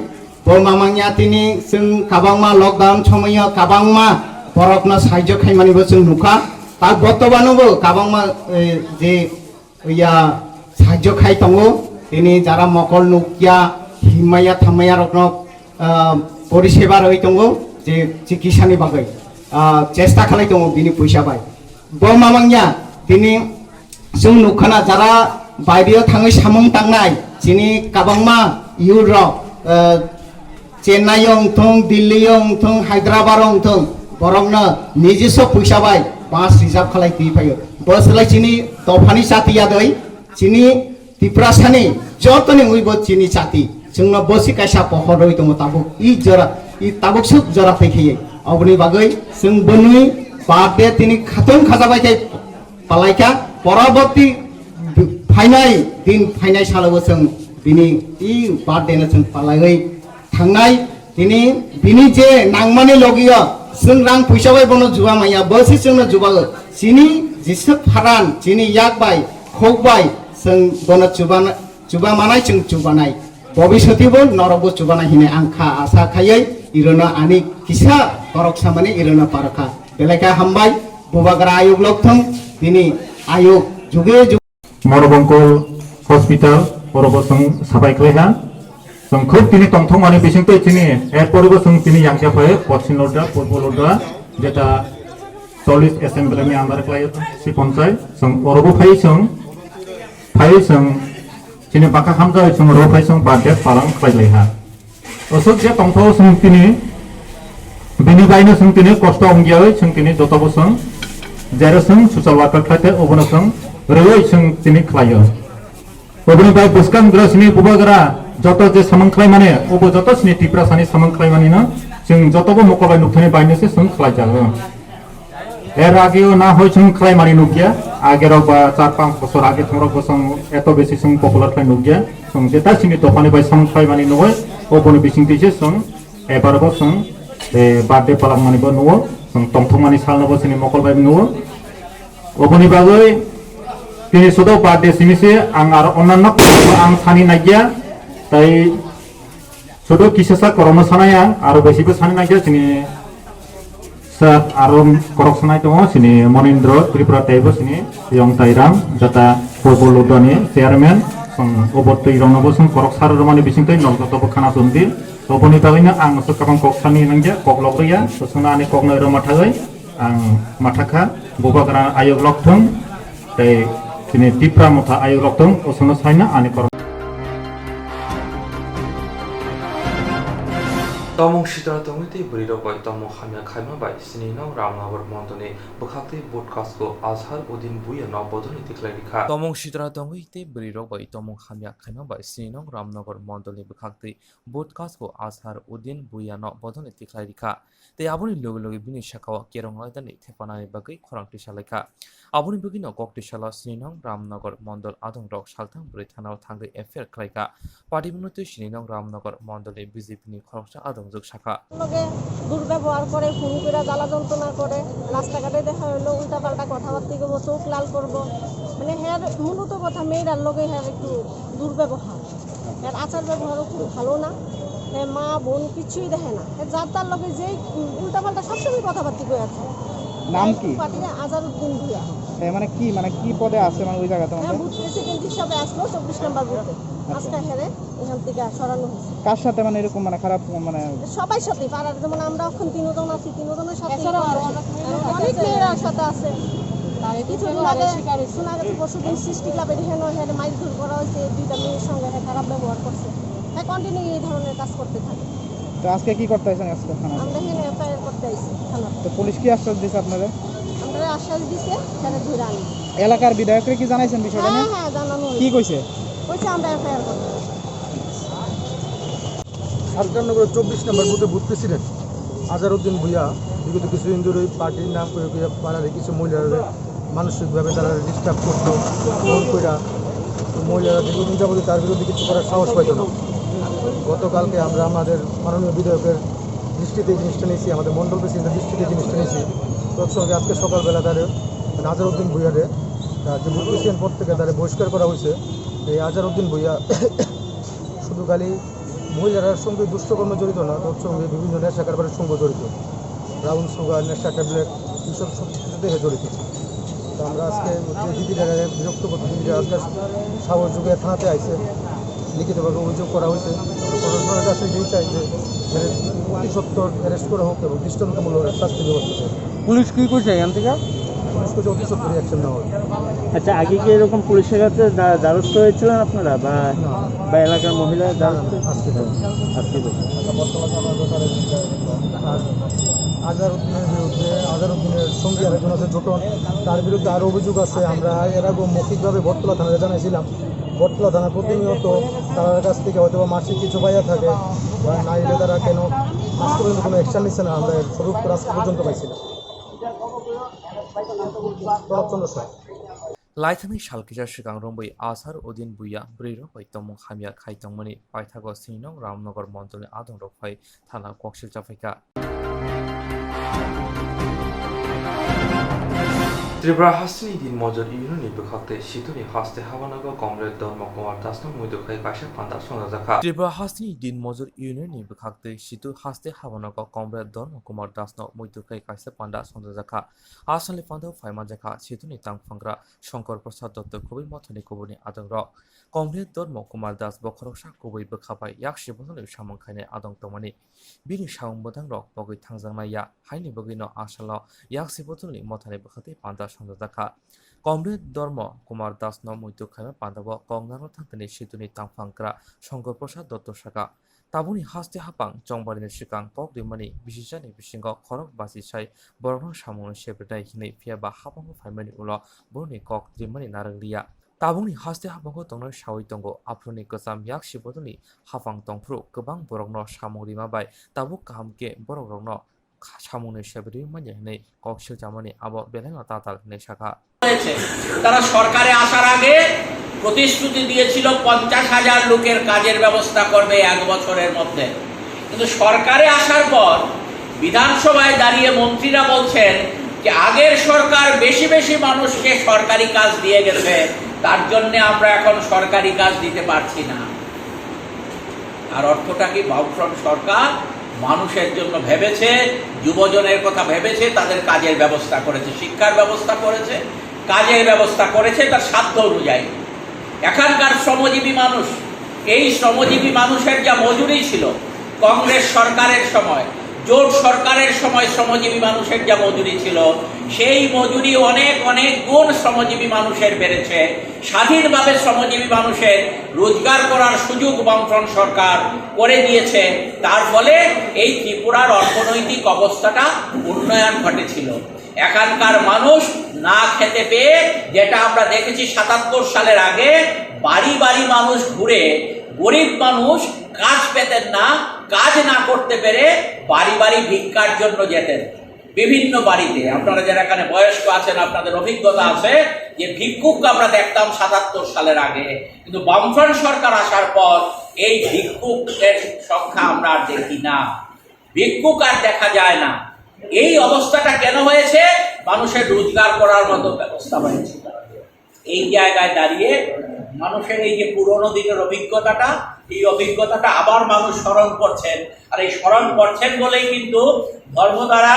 [SPEAKER 9] मामांया दिनै जों काबांमा लकडाउन समय काबांमा बरफनो साहाय्य खायमानिबो जों नुखा दा बर्तमानबो काबांमा जे या साहाय्य खाय दङ दिनै जारा मकल नुकिया हिमाया थामाया रत्न परिसेबा रही दङ जे चिकित्सानि बागै चेष्टा खालाय दङ बिनि फैसा बाय मामांया दिनै जों नुखाना जारा बायदियाव थाङै सामं तांनाय दिनै काबांमा इउरप चेन्नाइयाव थों दिल्लीयाव थों हायद्राबादाव थों बरफनो निजेस फैसा बाय बास रिजार्भ खालाय फैयो बसलाय दिनै दफानि जातिया दै दिनै तिप्रासानि जतनि उइबो दिनै जाति जोंनो बसि कायसा पहरय दङ ताबुक इ ताबुक सुब जरा फैखियो अबनि बागै जों बनुइ बादे दिनै खाथों खाजाबाय थाय पालायका परबर्ती फाइनाय दिन फाइनाय सालावो जों बिनि इ बार्डेनो जों पालायै थांनाय दिनै बिनि जे नांमानि लगियो जों रां फैसा बाय बनो जुवा माया बसि जोंनो जुबागो सिनि जिसो फारान दिनै याकबाय खौबाय जों बनो जुबा मानाय जों जुबानाय भबिष्यतिबो नरबो जुबानाय हिने आंखा आसा खायै इरोनो आनि किसा करक सामानि इरोनो पारखा बेलायका हामबाय बुबाग्रा आयोग लक्थं दिनै आयोग जुगे
[SPEAKER 2] मरबंकल हस्पिटाल बरबसं साबायख्लायहा जों खुब दिनै तंथंमानि बिसिंतै दिनै एरपरबो जों दिनै यांजाफाय पश्चिमलदा पूर्वलदा जेटा 40 एसेम्बलिनि आन्दार क्लाय सिपन्साय जों अरबो फाय जों दिनै बाका हामजा जों रफाय जों बादे पालां खायलायहा असक जे तंथाव जों दिनै बिनि बायनो जों दिनै कष्ट अंगियाय जों दिनै जतबो जों जेरै जों ससियेल वार्कार खायते अबनो जों रयै जों दिनै खायो अबनि बाय बुसकां ग्रासनि बुबाग्रा जत जे सामंख्लाय माने अबो जत स्नि तिप्रासानि सामंख्लाय माने न जों जतबो मकबाय नुथानि बायनोसे जों खायजागो एर आगेও ना হয় जों खाय माने नुगिया आगेराव बा 4-5 বছর आगे थंरक जों एत बेसि जों पपुलार खाय नुगिया जों जेता सिनि दफानि बाय सामंख्लाय माने नय अबनि बिसिंतिसे जों एबारबो जों बे बार्डे पालां मानेबो नुओ जों तंथंमानि सालनोबो जोंनि मकलबाय नुओ अबनि बागै दिनै सदो बार्डे सिमिसे आं आरो अन्नान्न आं सानि नागिया ताई सदो किसेसा करम सानाया आरो बेसिबो सानि नागिया सिनि सर आरो करक सानाय दङ सिनि मनिन्द्र त्रिपुरा ताइबो सिनि यं ताइराम जता पोबोलुदानि चेयारमेन सं अबत्तै रंनबो सं करक साररमानि बिसिंतै नलगतबो खाना सुन्दि अबनि बागैनो आं सकाबां ककसानि नागिया ककलगरिया ससनानि ककनो रमाथागै आं माथाखा बुबाग्रा आयोग लक्थं ताई दिनै तिप्रा मथा आयोग लक्थं असनो साइना आनि कर
[SPEAKER 1] तमं सिद्रा तंगति बरिरो बाय तमं खामिया खायमा बाय सिनिनाव रामनगर मन्दनि बखाक्ति पडकास्ट को आजहार उदिन बुया न बदनि तिखलारिखा तमं सिद्रा तंगति बरिरो बाय तमं खामिया खायमा बाय सिनिनाव रामनगर मन्दनि बखाक्ति पडकास्ट को आजहार उदिन बुया न बदनि तिखलारिखा ते आबुनि लोगो लोगो बिनि शाखाव केरंलायदानि थेपानानि बागै खरांथि सालायखा आबुनि बगिनो कक्तिशाला सिनिनाव रामनगर मन्दल आदंरक सालथां बुरै थानाव थांगै एफेयार खालायखा पार्टी मिनते सिनिनाव रामनगर मन्दले बिजेपिनि खरकसा आदंजक शाखा
[SPEAKER 12] लगे दुर्व्यवहार करे ফোন করে জ্বালা যন্ত্রণা করে রাস্তাঘাটে দেখা হলো উল্টাপাল্টা কথাবার্তা করব চোখ লাল করব মানে হ্যার মূলত কথা মেয়েরার লগে হ্যার একটু দুর্ব্যবহার হ্যার আচার ব্যবহারও খুব ভালো না হ্যাঁ মা বোন কিছুই দেখে না যার তার লগে যেই উল্টাপাল্টা সবসময় কথাবার্তা করে আছে
[SPEAKER 13] নাম কি
[SPEAKER 12] পার্টিতে আজারউদ্দিন ভুঁইয়া
[SPEAKER 13] মানে কি পদে আছে মানে ওই জায়গাতে
[SPEAKER 12] হ্যাঁ বুথ প্রেসিডেন্ট হিসাবে আসলো 24 নম্বর বুথে আজকে হেরে এখান থেকে সরানো হয়েছে
[SPEAKER 13] কার সাথে মানে এরকম মানে খারাপ মানে
[SPEAKER 12] সবাই সাথে পাড়ার যেমন আমরা এখন তিনজন আছি তিনজনের সাথে অনেক মেয়েরার সাথে আছে কিছুদিন আগে শোনা গেছে পরশুদিন সৃষ্টি ক্লাবের এখানে মাইরধর করা হয়েছে দুইটা মেয়ের সঙ্গে খারাপ ব্যবহার করছে হ্যাঁ কন্টিনিউ এই ধরনের কাজ করতে থাকে
[SPEAKER 13] তো আজকে কি করতে আছেন আজকে থানা
[SPEAKER 12] আমরা এখানে এফআইআর করতে আইছি থানা
[SPEAKER 13] তো পুলিশ কি আশ্বাস দিয়েছে আপনাদের
[SPEAKER 12] আমরা আশ্বাস দিছে সেটা ধরে আনি।
[SPEAKER 13] এলাকার বিধায়ককে কি জানাইছেন বিষয়টা নিয়ে?
[SPEAKER 12] হ্যাঁ জানানো
[SPEAKER 13] কি কইছে?
[SPEAKER 12] কইছে আমরা এফআইআর করব।
[SPEAKER 14] 54 নম্বর বুথে বুথ প্রেসিডেন্ট আজহারউদ্দিন ভূঁইয়া বিগত কিছুদিন ধরে ওই পার্টির নাম করে পাড়ারে কিছু মহিলারা মানসিকভাবে তারা ডিস্টার্ব করতো, ফোন কইরা মহিলারা দীর্ঘদিন যাবতীয় তার বিরুদ্ধে কিছু করার সাহস পাইত না। গতকালকে আমরা আমাদের মাননীয় বিধায়কের দৃষ্টিতে এই জিনিসটা নিয়েছি, আমাদের মণ্ডল প্রেসিডেন্টের দৃষ্টিতে এই জিনিসটা নিয়েছি। তৎসঙ্গে আজকে সকালবেলা তার আজহারউদ্দিন ভূঁইয়ারে যে বুথ প্রেসিডেন্ট পদ থেকে তারা বহিষ্কার করা হয়েছে। এই আজহারউদ্দিন ভূঁইয়া শুধু খালি মহিলার সঙ্গে দুষ্টকর্মে জড়িত না, তোর সঙ্গে বিভিন্ন নেশা কারবারের সঙ্গে জড়িত, ব্রাউন সুগার, নেশা ট্যাবলেট, এইসব সব কিছু দেখে জড়িত। তো আমরা আজকে যে দিদিরা বিরক্ত করতে দিদিরা আজকে সাহস যুগে থানাতে আইসে লিখিতভাবে অভিযোগ করা হয়েছে। প্রশাসনের কাছে যেই চাই যে অতি সত্বর অ্যারেস্ট করা হোক এবং দৃষ্টান্তমূলক শাস্তি ব্যবস্থা চাই।
[SPEAKER 13] পুলিশ কি কইছে এখান থেকে?
[SPEAKER 14] পুলিশ কাছে অতি সত্তর অ্যাকশন নেওয়া হবে।
[SPEAKER 13] আচ্ছা, আগে কি এরকম পুলিশের কাছে দ্বারস্থ হয়েছিলেন আপনারা বা এলাকার মহিলা দ্বারস্থ?
[SPEAKER 14] আজকে আর আজহারউদ্দিনের বিরুদ্ধে আজহারউদ্দিনের সঙ্গী আরেকজন আছে জোটন, তার বিরুদ্ধে আরও অভিযোগ আছে। আমরা এর আগে মৌখিকভাবে বটতলা থানায় জানাইছিলাম। বটতলা থানা প্রতিনিয়ত তার কাছ থেকে হয়তো মাসিক কিছু পাইয়া থাকে বা না এলে তারা কেন আজ পর্যন্ত কোনো অ্যাকশন নিচ্ছে না, আমরা স্বরূপ আজ পর্যন্ত পাইছিলাম। প্রণবচন্দ্র সাহা
[SPEAKER 1] लाइथानि सालकिजा सिगां रंबै आजहारउद्दिन भूँइया ब्रैरं बै तमं हामिया खाइतंमनि पाइथागो सिनं रामनगर मण्डलनि आदं रफाय थाना कक्सिल जाफायखा त्रिपुरा हास्तिनि दिन मजर इउनियननि बिखाक्ते सितुनि हास्ते हाबानगर कमरेड धर्म कुमार दासनो मुइदुखाय काइसा पान्दा संजाखा त्रिपुरा हास्तिनि दिन मजर इउनियननि बिखाक्ते सितु हास्ते हाबानगर कमरेड धर्म कुमार दासनो मुइदुखाय काइसा पान्दा संजाखा आसामनि पान्दाव फाइमानजाखा सितुनि तांफांग्रा शंकर प्रसाद दत्त कबि मथनि कबुनि आदंग कमरेड धर्म कुमार दास बखरसा कबि बोखाबाय याकसि बसनि सामंखायनाय आदं तमनि बिनि साउं बदां रक बगै थांजांनाया हाइनि बगैनो आसालाव याकसि बसनि मथनि बिखाते पान्दा संजाखा कमरेड धर्म कुमार दास न मुइदुखाय पान्दाव कंगनानो थांतनि सितुनि तांफांग्रा शंकर प्रसाद दत्त साका ताबुनि हास्ते हापां चंबारिनि सिगां ककरिमानि बिसिजानि बिसिंगाव खरक बासिसाय बरनो सामुनि सेब्रेदाय हिनै फियाबा हापांखौ फाइमानि उनाव बरनि ककरिमानि नारंलिया ताबुनि हास्ते हापांखौ तंनो सावै दंगो आफ्रोनि गोजाम याकसि बदनि हापां दंफ्रु गोबां बरकनो सामुरि माबाय ताबु काहामके बरकनो সামনে সেবরি মানে নেই কক্সিল জামানি আবো বেলেঙ্গা তাতাল নেই শাখা
[SPEAKER 15] তারা সরকারে আসার আগে প্রতিশ্রুতি দিয়েছিল 50,000 লোকের কাজের ব্যবস্থা করবে 1 বছরের মধ্যে, কিন্তু সরকারে আসার পর বিধানসভায় দাঁড়িয়ে মন্ত্রীরা বলছেন যে আগের সরকার বেশি বেশি মানুষকে সরকারি কাজ দিয়ে গেছে, তার জন্য আমরা এখন সরকারি কাজ দিতে পারছি না। আর অর্থটা কি? বামফ্রন্ট সরকার মানুষের জন্য ভেবেছে, যুবজনের কথা ভেবেছে, তাদের কাজের ব্যবস্থা করেছে, শিক্ষার ব্যবস্থা করেছে, কাজের ব্যবস্থা করেছে তার সাধ্য অনুযায়ী। এখানকার শ্রমজীবী মানুষ, এই শ্রমজীবী মানুষের যা মজুরি ছিল কংগ্রেস সরকারের সময়, জোট সরকারের সময় শ্রমজীবী মানুষের যা মজুরি ছিল সেই মজুরি অনেক অনেক গুণ শ্রমজীবী মানুষের বেড়েছে। স্বাধীনভাবে শ্রমজীবী মানুষের রোজগার করার সুযোগ বামফ্রন্ট সরকার করে দিয়েছে। তার ফলে এই ত্রিপুরার অর্থনৈতিক অবস্থাটা উন্নয়ন ঘটেছিল। এখানকার মানুষ না খেতে পেয়ে, যেটা আমরা দেখেছি 77 সালের আগে, বাড়ি বাড়ি মানুষ ঘুরে, গরিব মানুষ কাজ পেতেন না, কাজ না করতে পেরে বাড়ি বাড়ি ভিক্ষার জন্য যেতেন বিভিন্ন বাড়িতে। আপনারা যারা এখানে বয়স্ক আছেন আপনাদের অভিজ্ঞতা আছে যে ভিক্ষুক আমরা দেখতাম 77 সালের আগে, কিন্তু বামফ্রন্ট সরকার আসার পর এই ভিক্ষুকের সংখ্যা আমরা আর দেখি না, ভিক্ষুক আর দেখা যায় না। এই অবস্থাটা কেন হয়েছে? মানুষের রোজগার করার মতো ব্যবস্থা হয়েছে। এই জায়গায় দাঁড়িয়ে মানুষের এই যে পুরনো দিনের অভিজ্ঞতাটা, এই অভিজ্ঞতাটা আবার মানুষ স্মরণ করছেন। আর এই স্মরণ করছেন বলেই কিন্তু ধর্ম দ্বারা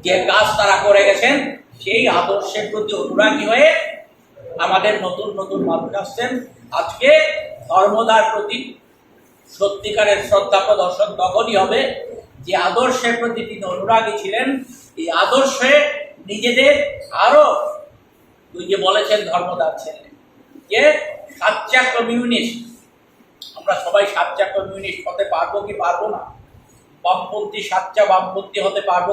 [SPEAKER 15] যে কাজ তারা করে গেছেন সেই আদর্শের প্রতি অনুরাগী হয়ে আমাদের নতুন নতুন মানুষ আসছেন। আজকে ধর্মদার প্রতি সত্যিকারের শ্রদ্ধা প্রদর্শন তখনই হবে যে আদর্শের প্রতি তিনি অনুরাগী ছিলেন। এই আদর্শে নিজেদের আরো, তুই যে বলেছেন ধর্মদার ছেলে যে সাচ্চা কমিউনিস্ট, আমরা সবাই সাচ্চা কমিউনিস্ট হতে পারবো কি পারবো না? বামপন্থী সাচ্চা বামপন্থী হতে পারবো।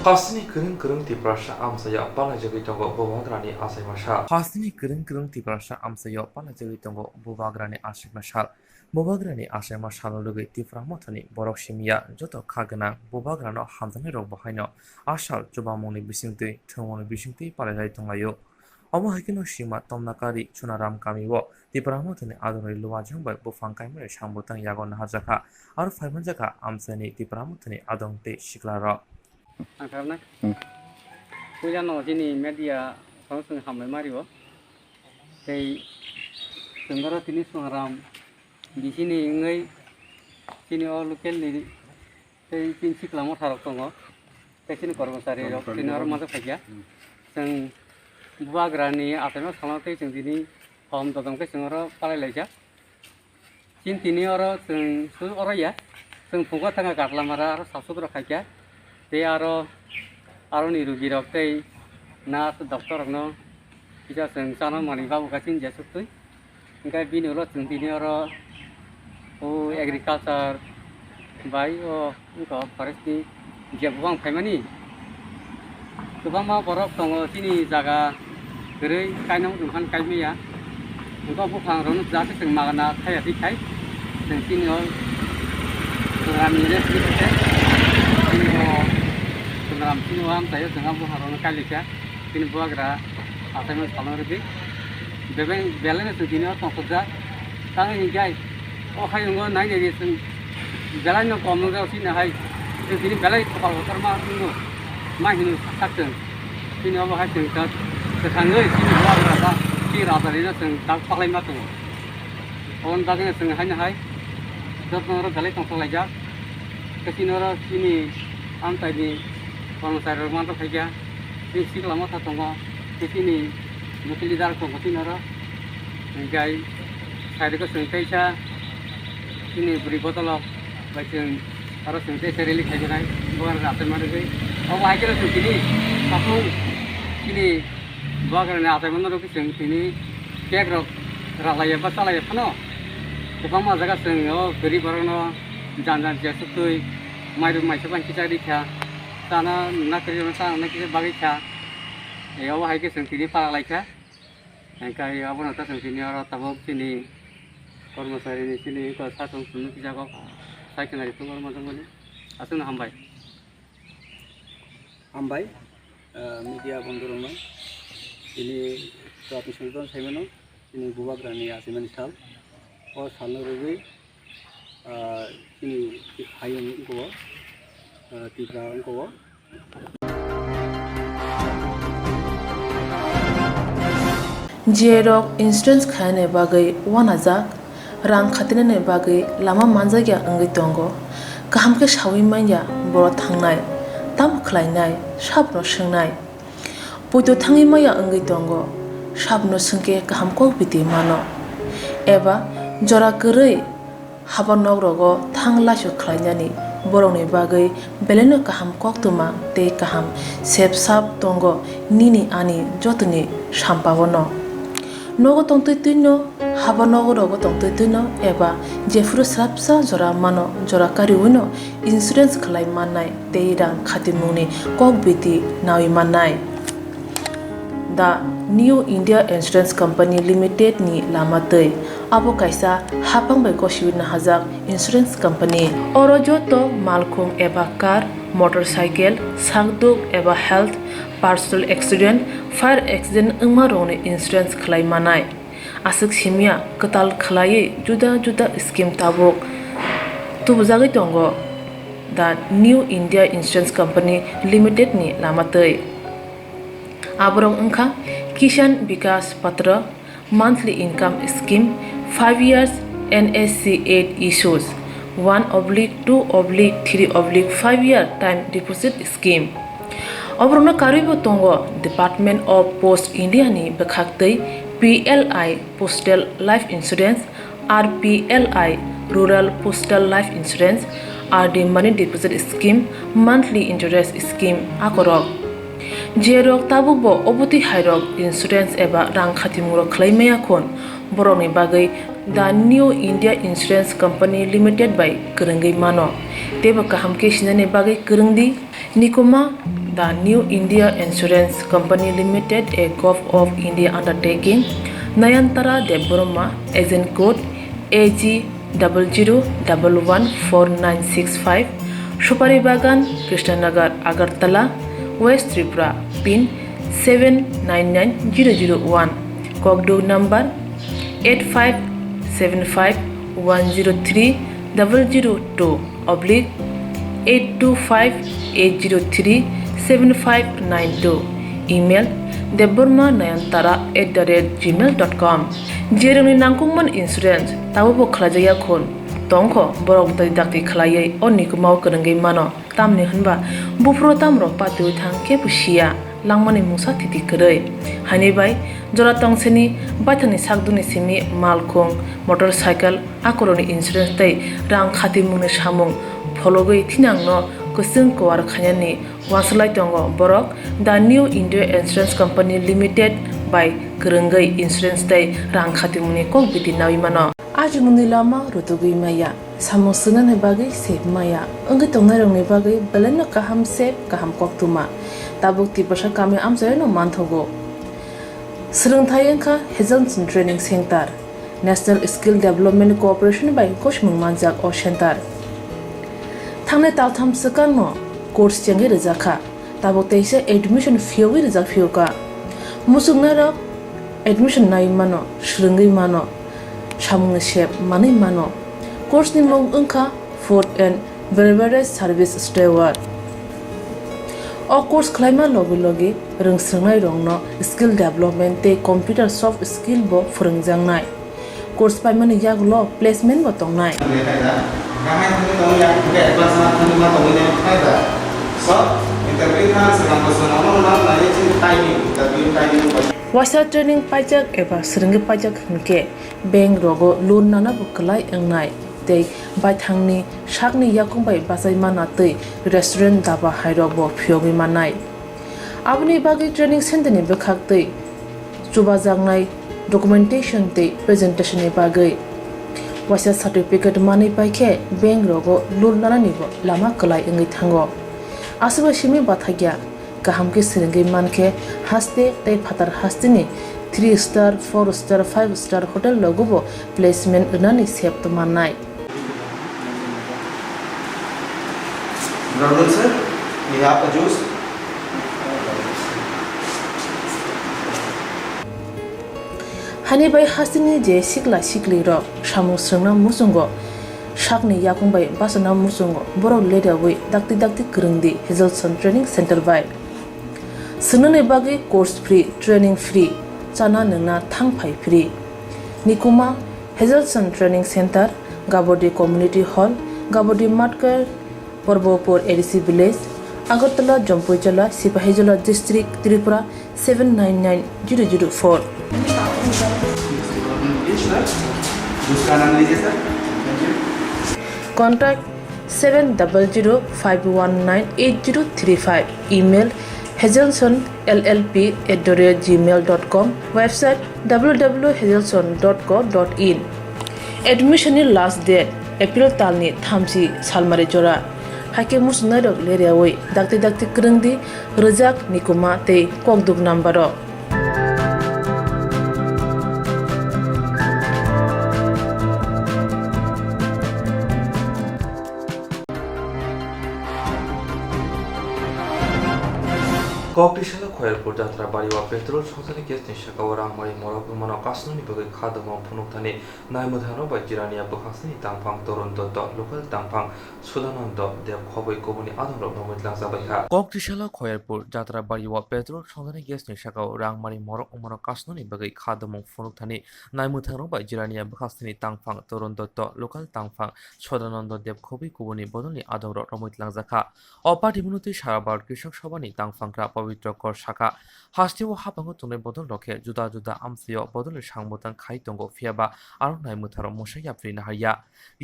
[SPEAKER 1] Hasni kering tiprasa amsaya pala jagi tongo bobagrani asai masal. Hasni kering tiprasa amsaya pala jagi tongo bobagrani asai masal. Bobagrani asai masal logi tiframothani borok simia joto khagna bobagrano hamdani rok bahaino asal jobamoni bisingti thongoni bisingti pala jai tongayo. Omo hakino sima tomnakari chunaram kamiwo tipramothani adonai luwajang bai bufang kaimere sambutang yagon hajaka ar faimajaka amsani tipramothani adongte shiklaro.
[SPEAKER 16] Karena punya no sini media kalau seng hamil mario, tei senggara sini sengaram di sini ngai sini orang lokal ni tei sini kelama tharok tongo, tei sini kormosari rok sini orang mata kerja, seng buah grani atau sama tei seng sini hom totong ke senggara palai leja, sini orang seng orang ya, seng pukul tengah katla mara orang satu orang kerja. Te aro ni rugi rok te na doktor no bisa seng sana mani babu kacing jasuk tu ingkai bini ro seng bini ro o agriculture bai o ingko forest ni jabuang phaimani tubang ma borok tongo sini jaga gerei kainong dumhan kaimi ya ingko bufang ro jate seng magana thai ati thai seng sini o rami ne sini dalam sini wam saya dengan buah harun kali ya sini buah gerak asal mas kalau lebih bebeng belen itu sini orang kerja tangan hinggai oh hai nggak naik jadi jalan yang kamu jauh sini hai sini belen itu kalau terma tunggu mah ini saksen sini apa hai sengkat setangga sini buah gerak sini rasa ini sengkat pakai matu orang dagingnya sengah hanya hai terus orang belen tongkol aja kesini orang sini antai di kalau saya rumah tu saja, di sini lama tak tunggu, di sini mungkin di dalam tunggu sini ada, enggak, saya dekat sentai saya, ini beri botol, macam harus sentai saya relik saja naik, bukan rasa mana sih, oh akhirnya sini, aku sini, bukan rasa mana tu sini, kayak rasa ya pasal ya pano, sebab masa kan sengai, beri barang no, jangan jatuh tu, mai sepan kita dikah. Sana nak kerja sana nak kerja bagi kah, ya awak hai ke sini para lagi kah, engkau apa nak sini orang tabuk sini, kormosari ni sini kau satu sini kita kau, saya kenal itu kormosari ni, asal nak hambai, media bondorong ini suatu sultan saya mana, ini buah grani asiman sal, और साल रुपये high को तीसरा को
[SPEAKER 11] Jerok instance khane bagai wanajak rang khatinane bagai lama manjagya angai tongo kaham ke shawi manya boro thangnai tam khlainai sabno shengnai puto thangi maya angai tongo sabno sengke kaham ko biti mano eba jora gerei habanok rogo thangla su khlainani boroni bagai beleno kaham koktwma te kaham sep sap tongo nini ani jotuni sampawono nogo tongtoi tuino haba nogo rogo tongtoi tuino eba jefuru srapsa jora mano jora kariwino insurance khlai mannai teirang khatimuni kokbiti nawi mannai the New India Insurance Company Limited ni lamatei abo kaisa hapang bai koshiwina hajak insurance company oro joto malkhung eba car motorcycle sangduk eba health personal accident fire accident ungma rone insurance khlai manai asuk simia katal khlai juda juda scheme tabok tubujagi tongo the New India Insurance Company Limited ni lamatei aborong ungkha Kishan Vikas Patra monthly income scheme 5 years NSC 8 issues 1/2/3/5 year time deposit scheme Obrona karibo tongo Department of Post India ni bekhaktei PLI Postal Life Insurance RPLI Rural Postal Life Insurance RD Money Deposit Scheme monthly interest scheme akorok Jerok tabubo obuti hairok insurance eba rang khatimuro khlaimaya khon boroni bagai the New India Insurance Company Limited by Kerengai mano teba kaham ke shinane bagai kerengdi Nikoma, the New India Insurance Company Limited, a Gulf of India undertaking, Nayantara Deborma, agent code AG 00114965, Shupari Bagan, Krishnanagar, Agartala, West Tripura, pin 799001, Kokborok number 8575103002 oblique 825-803-7592. Email debormanayantara@gmail.com. Jeremy nangkungman insurance tabu khlajaya khon tongkho borok dakti khlaiye onni kumau kerengei mano tamni hanba bufro tamro patu thang ke pusia langmani musa titi kerei hani bai jora tongseni bathani sakduni simi malkhong motorcycle akoroni insurance tai rang khati mungni samung fologoi thinangno kusung kwar khanyani waslai tongo borok the New India Insurance Company Limited by Kerengai Insurance tai rang khati mungni kok biti nawi mano aji mungni lama rutugui maya samusunan he bagi sep maya engi tongnai rongni bagi belena kaham sep kaham koktuma tabuk tibasha kami amsayo no manthogo Swrangchati engkha Hazelson Training Center National Skill Development Corporation by Koshmung Manjak o Center Thangnai taltham sakangno course chengi rejakha tabuk teise admission fee rejak fioka musungna rok admission nai mano shrungi mano samung sep mani mano course ni mong engkha food and beverage service steward o course khlaima logi rungsrungnai rongno skill development te computer soft skill bo phurungjangnai course paimani yaglo placement bo tongnai Wasa training pajak eba seringi pajak hingke bank rogo loan nana bukalai engnai tei baithangni sakni yakungbai basai mana tei restaurant daba hairok bo phiogi manai abni bagi training center ni bekhak tei chubajangnai documentation tei presentation ni bagai wasa certificate mani paikhe bank rogo loan nana ni bo lama kalai engai thango asba shimi bathagya kaham ke seringi manke haste tei phatar hastini 3 star 4 star 5 star hotel logo placement unani sep to manai
[SPEAKER 10] Brother sir, we have a juice.
[SPEAKER 11] Hani bai hasini je sikla sikli ro samu srungna musungo sakni yakungbai basana musungo borok leda wi dakti kerengdi Hazelson Training Center by Sunane bagi course free training free chana nungna thangphai free Nikoma Hazelson Training Center Gabodi Community Hall Gabodi Matkar Porbopur ADC Village Agartala Jampuijala Sipahijala District Tripura 799004 Contact 7005198035 Email hazelsonllp@gmail.com Website www.hazelson.co.in Admission last date April talni thamsi salmari jora hake musna dok leriawai dakti kerengdi rejak Nikoma tei Kokborok number
[SPEAKER 1] Koktishala Khoyalpur Jatra Bariwa Petrol Sonsani Gas Nishaka Ramari Morok Mano Kasnuni Bagi Khadamo Punuktani Naimudhano by Jirania Bukhasni Tampang Toronto local Tampang Sudanando Dev Khoboi Kobuni Adoro Nomit Lazabaka Koktishala Khoyalpur Jatra Bariwa Petrol Sonsani Gas Nishaka Ramari Morok Mano Kasnuni Bagi Khadamo Punuktani Naimudhano by Jirania Bukhasni Tampang Toronto local Tampang Sudanando Dev Khoboi Kobuni Bodoni Adoro Nomit Lazaka Opati Munuti Sharabar Kishok Shobani Tampang পবিত্রকর শাখা হাস্তি ও হাবাঙ্গ তুনে বদল রক্ষে জুদা জুদা আমসিও বদলের সাংবতান খাইতঙ্গ ফিয়াবা আরো নাই মুথার মশাই আপ্রি নাহারিয়া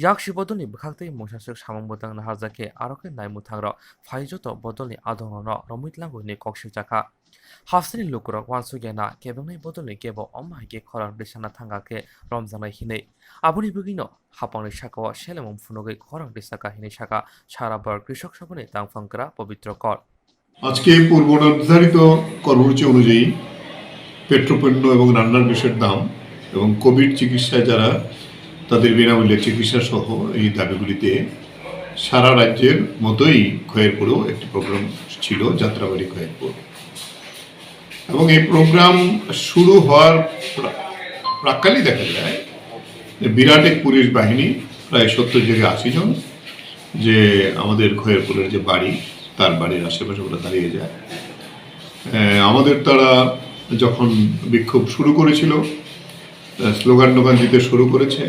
[SPEAKER 1] ইয়াকসি বদলনি বখাতে মশাসক সামংবতাং নাহারজাকে আরকে নাই মুথাংর ফাইজত বদলনি আদংন রমিতলাঙ্গুনি cocci জাখা হাফসানি লুকুরক ওয়ানসুগেনা কেবংনাই বদলনি কেব অমাইকে খরাং দেশানা থাঙ্গাকে রমজানাই হিনে আবুনি বুগিনো হাপাংনি শাখাও সেলেমম ফুনগৈ খরাং দেশাকা হিনে শাখা সারাবার কৃষক সবনে তাংফাংকরা পবিত্রকর
[SPEAKER 17] আজকে পূর্ব নির্ধারিত কর্মসূচি অনুযায়ী পেট্রোপণ্য এবং রান্নার বিষয়ের দাম এবং কোভিড চিকিৎসায় যারা তাদের বিনামূল্যে চিকিৎসা সহ এই দাবিগুলিতে সারা রাজ্যের মতোই খয়েরপুরেও একটি প্রোগ্রাম ছিল যাত্রাবাড়ি খয়েরপুর এবং এই প্রোগ্রাম শুরু হওয়ার প্রাক্কালেই দেখা যায় যে বিরাট এক পুলিশ বাহিনী প্রায় 70 থেকে 80 জন যে আমাদের খয়েরপুরের যে বাড়ি তার বাড়ির আশেপাশে ওরা দাঁড়িয়ে যায় আমাদের তারা যখন বিক্ষোভ শুরু করেছিল স্লোগান টোগান দিতে শুরু করেছে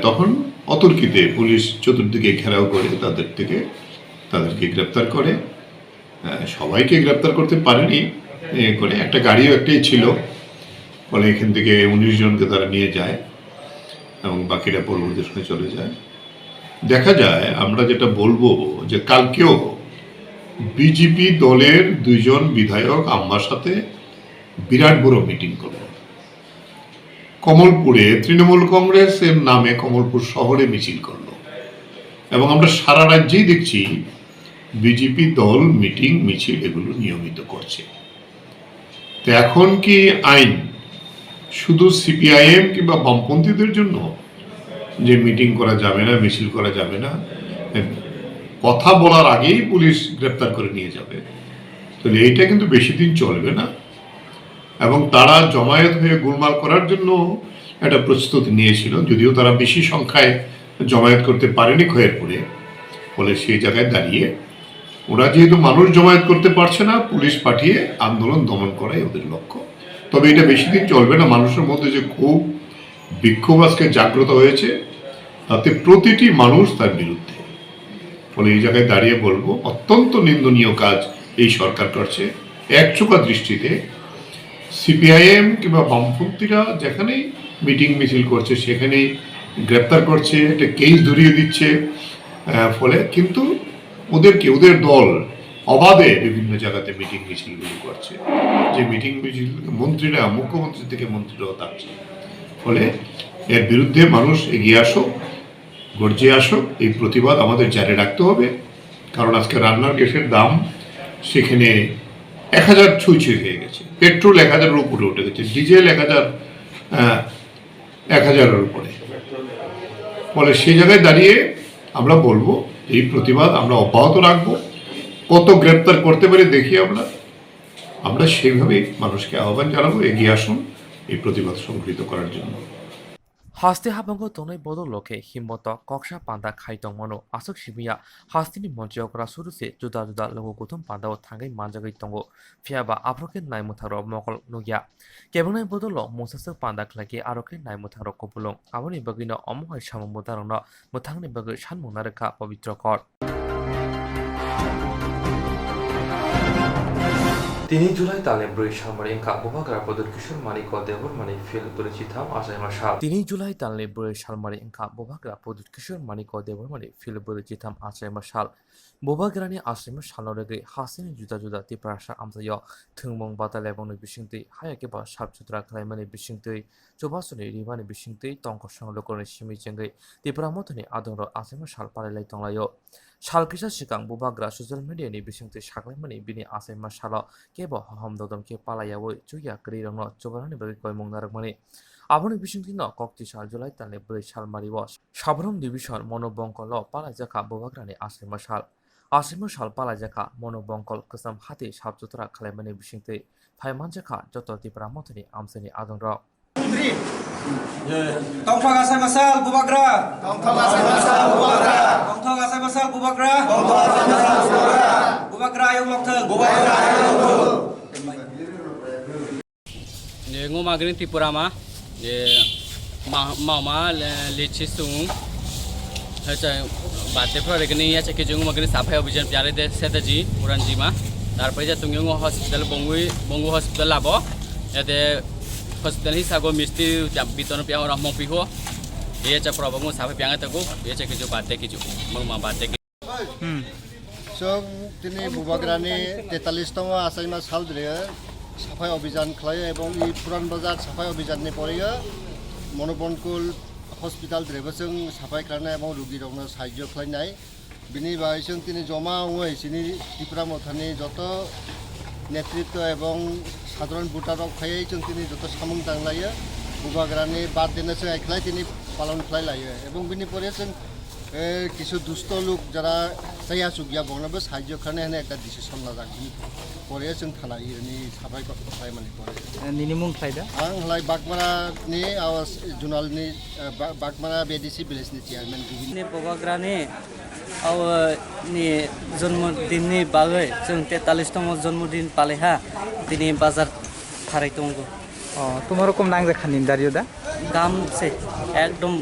[SPEAKER 17] তখন অতর্কিতে পুলিশ চতুর্দিকে ঘেরাও করে তাদেরকে গ্রেপ্তার করে সবাইকে গ্রেপ্তার করতে পারেনি করে একটা গাড়িও একটাই ছিল ফলে এখান থেকে 19 জনকে তারা নিয়ে যায় এবং বাকিরা পরবর্তী সময় চলে যায় দেখা যায় আমরা যেটা বলবো যে কালকেও বিজেপি দলের 2 জন বিধায়ক আমার সাথে বিরাট বড় মিটিং করল কমলপুরে তৃণমূল কংগ্রেসের নামে কমলপুর শহরে মিছিল করলো এবং আমরা সারা রাজ্যেই দেখছি বিজেপি দল মিটিং মিছিল এগুলো নিয়মিত করছে তো এখন কি আইন শুধু সিপিআইএম কিংবা বামপন্থীদের জন্য যে মিটিং করা যাবে না মিছিল করা যাবে না কথা বলার আগেই পুলিশ গ্রেপ্তার করে নিয়ে যাবে তাহলে এইটা কিন্তু বেশি দিন চলবে না এবং তারা জমায়েত হয়ে গোলমাল করার জন্য একটা প্রস্তুতি নিয়েছিল যদিও তারা বেশি সংখ্যায় জমায়েত করতে পারেনি খয়েরপুরে ফলে সেই জায়গায় দাঁড়িয়ে ওরা যেহেতু মানুষ জমায়েত করতে পারছে না পুলিশ পাঠিয়ে আন্দোলন দমন করাই ওদের লক্ষ্য তবে এটা বেশি দিন চলবে না মানুষের মধ্যে যে খুব বিক্ষোভ আজকে জাগ্রত হয়েছে তাতে প্রতিটি মানুষ তার বিরুদ্ধে ফলে এই জায়গায় দাঁড়িয়ে বলবো অত্যন্ত নিন্দনীয় কাজ এই সরকার করছে একচোখা দৃষ্টিতে সিপিআইএম কিংবা বামপন্থীরা যেখানেই মিটিং মিছিল করছে সেখানেই গ্রেপ্তার করছে একটা কেস ধরিয়ে দিচ্ছে ফলে কিন্তু ওদের দল অবাধে বিভিন্ন জায়গাতে মিটিং মিছিলগুলো করছে যে মিটিং মিছিল মন্ত্রীরা মুখ্যমন্ত্রী থেকে মন্ত্রীরাও থাকছে ফলে এর বিরুদ্ধে মানুষ এগিয়ে আসুক গর্জে আসুক এই প্রতিবাদ আমাদের জারি রাখতে হবে কারণ আজকে রান্নার গ্যাসের দাম সেখানে 1000 ছুঁই হয়ে গেছে পেট্রোল 1000-এর উপরে উঠে গেছে ডিজেল 1000-এর উপরে ফলে সেই জায়গায় দাঁড়িয়ে আমরা বলবো এই প্রতিবাদ আমরা অব্যাহত রাখবো কত গ্রেপ্তার করতে পারি দেখি আমরা সেইভাবেই মানুষকে আহ্বান জানাবো এগিয়ে আসুন এই প্রতিবাদ সংগঠিত করার জন্য
[SPEAKER 1] হাস্তি হাবাঙ্গ তনৈ বদল লকে হিম্মত কক্সা পান্দা খাইতং মনো আসক সিবিয়া হাস্তিনি মঞ্চকরা সুরুসে জুদা জুদা লগো গুথম পান্দাও থাঙ্গাই মানজাগৈ তঙ্গো ফিয়াবা আব্রকে নাইমুথার মকল নুগিয়া কেবনাই বদল মোসাসক পান্দা খ্লাকে আরকে নাইমুথার কপুলং আমনি বগিন অমহাই সামমুদারন মুথাংনি বগৈ সানমুনা রেখা পবিত্রকর 3 জুলাই তালে ব্রই সালমারি এঙ্কা বোবাগ্রা পদর কিশোর মানিক দেবর মানে ফেল পরিচিতাম আশাই মাসাল 3 জুলাই তালে ব্রই সালমারি এঙ্কা বোবাগ্রা পদর কিশোর মানিক দেবর মানে ফেল পরিচিতাম আশাই মাসাল বোবাগ্রানি আশাই মাসাল রেগে হাসিনি জুদা জুদা তিপ্রাসা আমজায় থুংমং বাতাল এবং বিশিংতি হায়াকে বা সাবচুত্রা খাইমানি বিশিংতি চবাসনি রিমানি বিশিংতি তংক সংলকরনি সিমি চেঙ্গৈ তিপ্রামতনি আদর আশাই মাসাল পালাইলাই তংলায় সালকিসা সিকাং বোবাগ্রা সোশ্যাল মিডিয়াनि बिसिंथि साग्लायमानि बिनि आसाइमा साल केब हमददमके पालायावै चुया क्रिरंनो चबारानि बगै कयमं नारकमानि आबनि बिसिंथिनो कक्ति साल जुलाइ तालनि 4 सालमारि वस साबरम डिभिसन मनोबंकल पालाइजाखा বোবাগ্রাनि आसाइमा साल पालाइजाखा मनोबंकल कसम हाति साबजुत्रा खालायमानि बिसिंथि फाइमानजाखा जत तिप्रामतनि आमसानि आदंर
[SPEAKER 18] Tongthok asai masal bubagra. Tongthok asai masal bubagra. Tongthok asai masal bubagra. Tongthok asai masal bubagra. Bubagra ayung loktheng. Bubagra ayung loktheng.
[SPEAKER 16] Ye ngomagrin tipurama ye mama lechi sung hacha bate phare kini ya cheke jung magrin saphai abhijan pyare de setaji uranji ma তারপরে যে তুমি hospital বঙ্গু hospital লাভ এতে hospital হিসাবে মিস্ত্রি বিতরণ পিয়া রহমং পিহো ये चा problem साफे पियांगा तको ये चा किजु बाते किजु मंगमा बाते
[SPEAKER 4] जों दिनै बुबाग्रानि 43तम आसाइमा सालद्रियो साफाय अभियान खालायो एबं इ पुरान बाजार साफाय अभियाननि परेयो मनोबनकुल हस्पिटाल द्रेबो जों साफाय खालामनाय एबं रुगिरनो साहाय्य खालामनाय बिनि बागै जों दिनै जमा हय सिनि त्रिपुरा मथानि जत नेतृत्व एबं साधारण भोटारक फायै जों दिनै जत सामुं दांलायो बुबाग्रानि बाद दिनै जों एकलाय दिनै पालन खालामलायो एबं बिनि परे जों কিছু দুষ্ট লোক যারা যাই আসুকিয়া বংনাবো সাহায্য খানে হেনে একটা ডিসিশন লাজাগিনি পরে जों थानायनि साफाय खालाय माने परे
[SPEAKER 13] निनि मुं खायदा
[SPEAKER 4] आं हलाय बागमारानि आवाज जुनालनि बागमारा बेडिसि भिलेजनि चेयारमेन
[SPEAKER 10] गुबिनि बगाग्रानि नि जन्मदिननि बागै जों 43तम जन्मदिन पालेहा दिनै बाजार थाराय दंगो
[SPEAKER 13] তোমার রকম নাংজা খানিন দাঁড়িয়ে দা
[SPEAKER 10] गाम से एकदम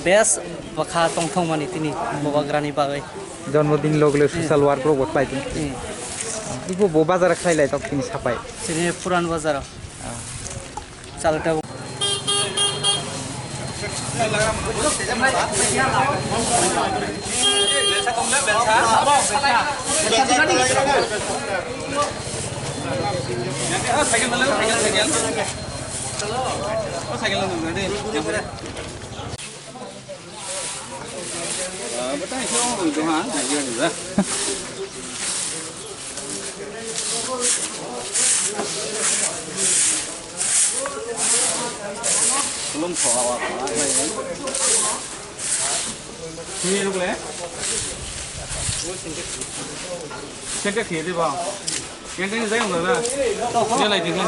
[SPEAKER 10] बेस्ट बखा तंथं मानि तिनी बगाग्रानि बागै
[SPEAKER 13] জন্মদিন লগলে সোশ্যাল ওয়ার্ক রবট পাইতিন ইবো বো বাজার খাইলাই তক তিনি সাপাই
[SPEAKER 10] तिनी पुरान बाजार चालटा belum soal apa ini lu boleh cek ke dia bang yang ini saya enggak dia lagi dengan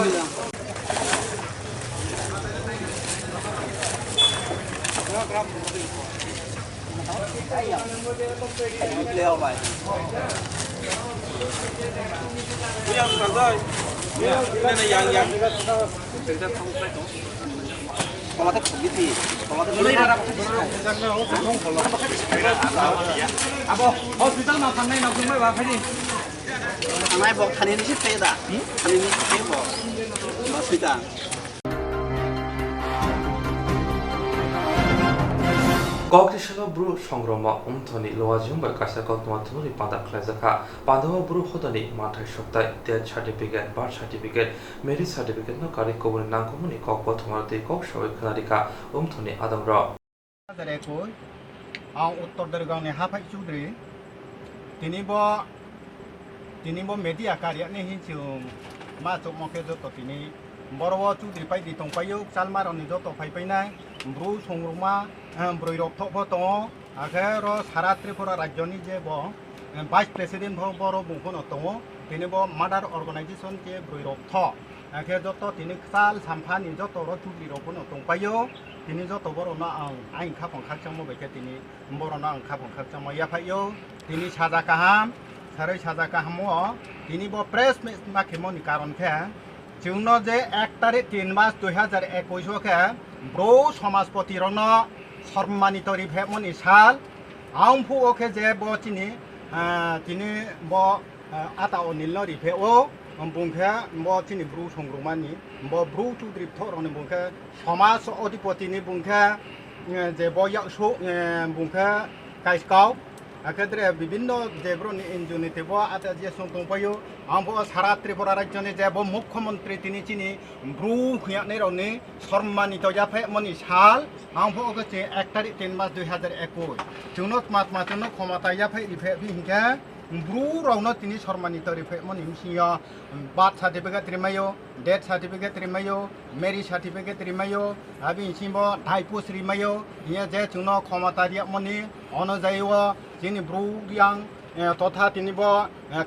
[SPEAKER 10] leo vậy yang rồi đây là yang kalau tak begitu kalau tak boleh ada apa hospital nak kanai nak cuma apa ni kanai bok kanai ni sih peda kanai ni sih bok hospital
[SPEAKER 1] Koktwma bru songroma umthoni loajum ba kasa Koktwma thuri pada khlajaka padawa bru hodani mathai soktai death certificate birth certificate marriage certificate no kari kobun nangkomuni Koktwma te kok shoi khnarika umthoni adamra
[SPEAKER 9] ang uttor dargaoni haphai chudri tinibo media karya ne hinchum ma chokmoke joto tini borowo chudri paidi tongpayo chalmaroni joto phaipainai bru songroma ब्रैरक थकबो दङ आरो सारा त्रिपुरा राज्यनि जे vice president बर बुंफोनो दङ बेनिबो मादार organisation जे ब्रैरक थ आखे जत तिनि साल सामफानि जत र चुद्रि रफोनो दंपायो तिनि जत बरनो आइन खाफं खाचमो बेखे तिनि बरनो आं खाफं खाचमो याफायो तिनि साजा काहाम सारै साजा काहामो तिनिबो प्रेस माखिमोनि कारणखे जोंनो जे 1 तारिख 3 मास 2021 के ब्रो समाजपति रनो सम्मानित रिफेमनि साल आंफु ओके जे बो तिनि बो आता अनिल रिफे ओ बुंखे बो तिनि ब्रु संग्रुमानि बो ब्रु चुद्रि थरनि बुंखे समाज अधिपतिनि बुंखे जे बो यासु बुंखे काइसकाव आखेद्रे विभिन्न जेब्रनि इनजुनिति बो आता जे सं दंपायो आंफु सारा त्रिपुरा राज्यनि जे बो मुख्यमंत्री तिनि चिनि ब्रु खुयाने रनि सम्मानित याफेमनि साल आंफो ओके 1 तारिख 3 मास 2021 जोंनो मातमातनो खमाता याफे रिफे हिंगा ब्रु रावनो तिनि सम्मानित रिफेमनि हिंसिया बार्थ सर्टिफिकेट रिमायो डेथ सर्टिफिकेट रिमायो मैरिज सर्टिफिकेट रिमायो आबि हिंसिबो टाइपस रिमायो ये जे जोंनो खमाता रिमनि अनुजायो जिनि ब्रु यां तथा तिनिबो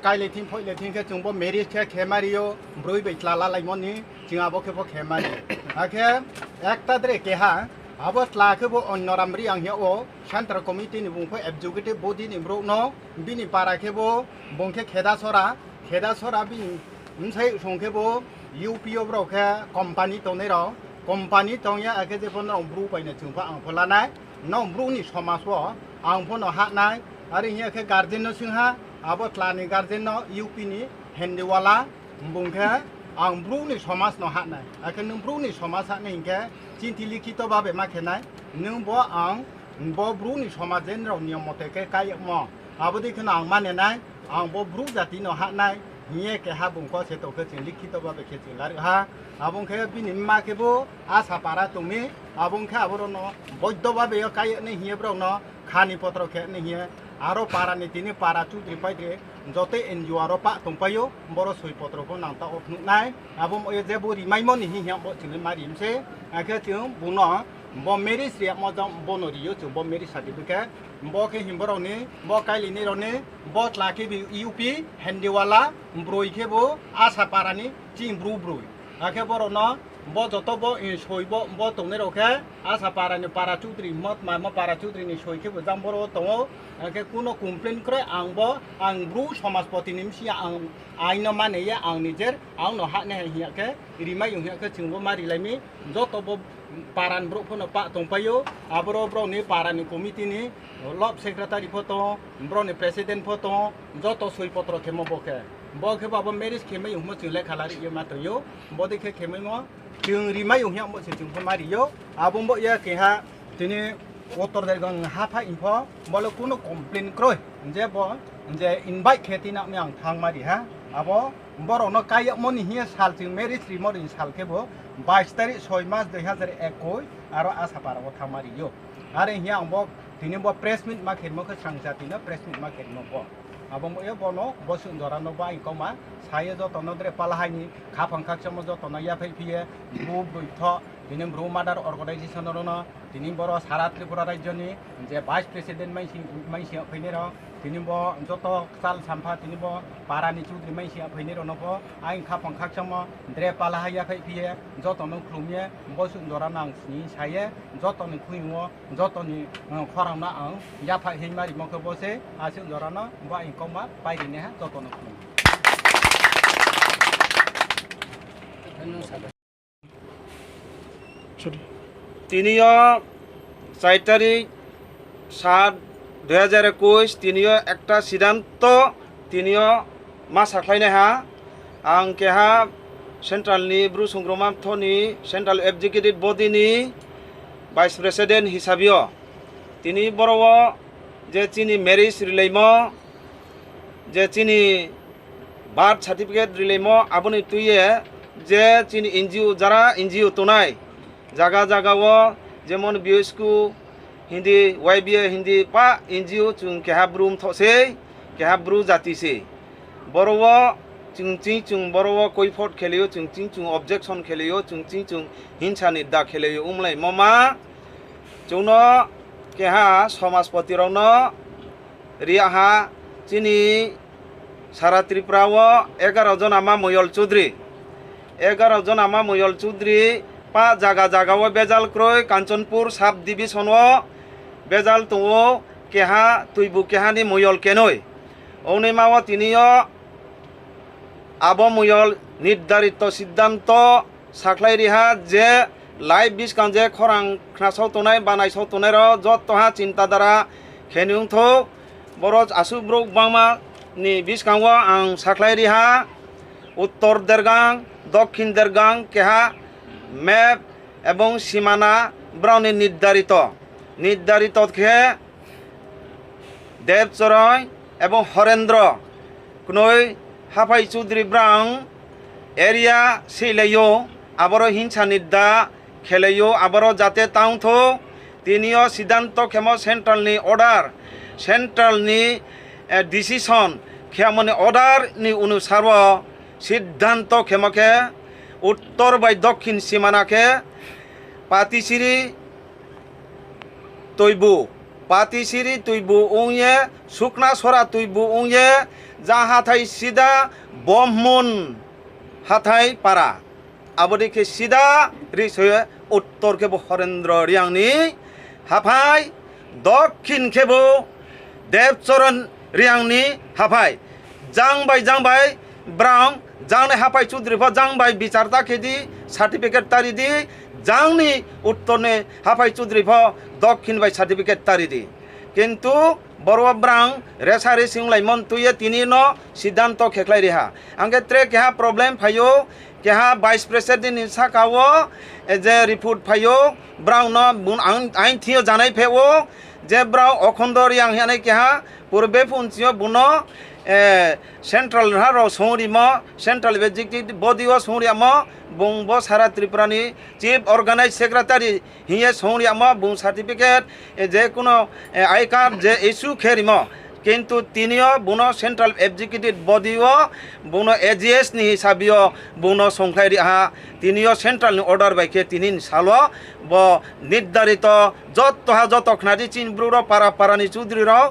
[SPEAKER 9] काइलेथिं फइलेथिंके जोंबो मैरिज के खेमारियो ब्रुइ बैख्लाला लाइमनि जोंहाबो खेबो खेमारि आखे 1 तारिख केहा आबो लाखोबो अन्नरामरि आंहिया ओ सेंट्रल कमिटि नि बुंफो एग्जीक्यूटिव बॉडी नि ब्रुनो बिनि पाराखेबो बुंखे खेदासरा बि उनसाइ संखेबो यूपीओ ब्रोखे कंपनी तनेरो कंपनी तंया आखे जेफोन ब्रु पाइने जोंफा आं फलानाय न ब्रुनि समाजो आं फोनो हानाय आरो हियाखे गार्जेन सिंहा आबो क्लानि गार्जेन यूपी नि हेन्दिवाला बुंखे आं ब्रुनि समाज न हानाय आखे नों ब्रुनि समाज हानाय इनके चिन्थि लिखित भाबे मा खेनाय नों ब आं ब ब्रुनि समाज जेन राव नियम मते के काय म आबो देखन आं माने नाय आं ब ब्रु जाति न हानाय निये के हा बुंको से तो के लिखित भाबे के लार हा आबुंखे बिनि मा केबो आशा पारा तुमि आबुंखे आबरो न बद्ध भाबे काय ने हिये ब्राव न खानि पत्र के ने हिये आरो पारा नि तिनि पारा चुद्रि पाइद्रे जते एनजिओ आरो पा तंपायो बरो सय पत्रखौ नांता अफनुनाय आबो जे बोरि माइमनि हिया ब चिनि मारिमसे आखे जों बुनो ब मेरिज रे म जम बनरियो जो ब मेरिज सर्टिफिकेट ब के हिमबरनि ब काइलिनि रनि ब लाखि यूपी हेन्दिवाला ब्रय केबो आशा पारानि चिं ब्रु ब्रय आखे बरो न ब जत ब सय ब तंने रखे आशा पारानि पारा चुद्रि मत मा पारा चुद्रिनि सय केबो जाम बरो दङ आखे कुनो कमप्लेन करे आं ब्रु समाजपति निमसि आं आइन माने आं निजेर आं न हाने हियाके रिमाय हियाके जोंबो मारिलायमि जत ब पारान ब्रु फोनो पा तंपायो आबरो ब्रनि पारानि कमिटिनि लब सेक्रेटारि फतो ब्रनि प्रेसिडेन्ट फतो जत सय पत्र खेमो बके बके बाबा मेरिज खेमै हुमो चले खालारि ये मातयो बदेखे खेमै म जों रिमाय हिया म जोंबो मारियो आबो या केहा तिनि उत्तर देरगं हाफा इनफो बले कुनो कमप्लेन क्रय जे इनभाइट खेतिना मी आं थांग मारि हा आबो बरनो काय मनि हिया साल जों मेरिज रिमोरिन साल केबो 22 तारिख 6 मास 2021 आरो आशा पाराव थांग मारियो आरो हिया आं ब तिनि ब प्रेस मिट मा खेमखौ सांजातिनो प्रेस मिट मा खेमखौ आबो ए बनो बसुन जरानो बा इकमा साये जतनो द्रे पालाहायनि खाफां खाक्षम जतनो या फैफिए ब्रु बैथ दिनै ब्रु मादार अर्गानाइजेशन रनो दिनै बर सारा त्रिपुरा राज्यनि जे भाइस प्रेसिडेन्ट माइसि फैने र दिनै ब जत साल सामफा दिनै ब पारानि चौधरी माइसि फैने रनो ब आइ खाफां खाक्षम द्रे पालाहाया फैफिए जतनो खुलुमिए बसुन जरानो आं स्नि साये जतनो खुइङो जतनि खरांना आं याफा हेमारि मखो बसे आसुन जरानो बा इकमा पाइरिने हा जतनो खुलुम
[SPEAKER 18] তিনিও 4 তারিখ 7 2021 তিনিও একটা সিদ্ধান্ত তিনিও মা সাख्लायनो हा आं केहा सेन्ट्रेलनि ब्रु संग्रामाथनि सेन्ट्रेल एग्जिकिउटिभ बडिनि भाइस प्रेसिडेन्ट हिसाबैयो तिनि बरव जे चिनि मेरिज रिलेमो जे चिनि बार्थ सार्टिफिकेट रिलेमो आबनि तुये जे चिनि एनजिओ जारा एनजिओ तोनाय जागा जागाव जेमन बिएसकु हिंदी वाईबीए हिंदी पा एनजिओ चुं केहा ब्रुम थसे केहा ब्रु जातिसे बरव चुंची चुं बरव कोइफट खेलियो चुंची चुं ऑब्जेक्शन खेलियो चुंची चुं हिंसा निदा खेलियो उमलाय ममा चुनो केहा समाजपति रौनो रियाहा चिनी सारा त्रिपुराव 11 जन आमा मयल चौधरी 11 जन आमा मयल चौधरी पा जागा जागाव बेजाल क्रय कांचनपुर साब डिविजन बेजाल तंगो केहा तुइबु केहानि मयल केनय औनेमाव तिनियो आबो मयल निर्धारित सिद्धांत साख्लाय रिहा जे लाइफ बिस कांजे खरां खनासाव तनाय बानाय साव तनाय र जतहा चिन्ताधारा खेनुंथो बरज आसुब्रक बांमा नि बिस कांगो आं साख्लाय रिहा उत्तर देरगां दक्षिण देरगां केहा मैप एवं सीमाना ब्राउनि निर्धारित खे देवचरय एवं हरेंद्र कुनय हाफाई चौधरी ब्राउन एरिया सेलायो आबरो हिंसा निदा खेलायो आबरो जाते ताउथो तिनियो सिद्धांत खेमो सेंट्रलनि अर्डार सेंट्रलनि डिसिशन खेमनि अर्डार नि अनुसार सिद्धांत खेमखे उत्तर बाय दक्षिण सीमानाखे पातिसिरी तैबु उंये सुकना सरा तैबु उंये जा हाथाय सीधा बममुन हाथाय पारा आबोदिखे सीधा रिसय उत्तर केबो हरेंद्र रियांनि हाफाय दक्षिण केबो देवचरण रियांनि हाफाय जांबाय ब्राउन जांने हाफाय चौधरी फो जांबाय बिचारता खेदी सर्टिफिकेट तारी दी जांनि उत्तर ने हाफाय चौधरी फो दक्षिण बाय सर्टिफिकेट तारी दी किंतु বড় ব্রাং রেসারি সিংলাইমন তুইয়ে তিনি ন সিদ্ধান্ত খেখলাই রেহা আঙ্গে ত্রে কেহা প্রবলেম ফাইও কেহা ভাইস প্রেসিডেন্ট সাকাও যে রিপোর্ট ফাইও ব্রাং ন আইন থিও জানাই ফেও যে ব্রাও অখণ্ড রিয়াং হিয়ানে কেহা পূর্বে ফুনচিও বুনো সেন্ট্রাল হারো সৌরিম সেন্ট্রাল এক্সিকিউটিভ বডিও সৌরিয়াম বুংব সারা ত্রিপুরানি চিফ অর্গানাইজ সেক্রেটারি হিয়ে সৌরিয়াম বুং সার্টিফিকেট যে কোনো আই কার্ড যে ইস্যু খেরিম কিন্তু তিনিও বুনো সেন্ট্রাল এক্সিকিউটিভ বডিও বুনো এজিএস নি হিসাবিও বুনো সংখ্যাই হা তিনিও সেন্ট্রাল অর্ডার বাইকে তিনি সালো ব নির্ধারিত যত খানি চিনব্রুর পাড়া পাড়ানি চৌধুরীরাও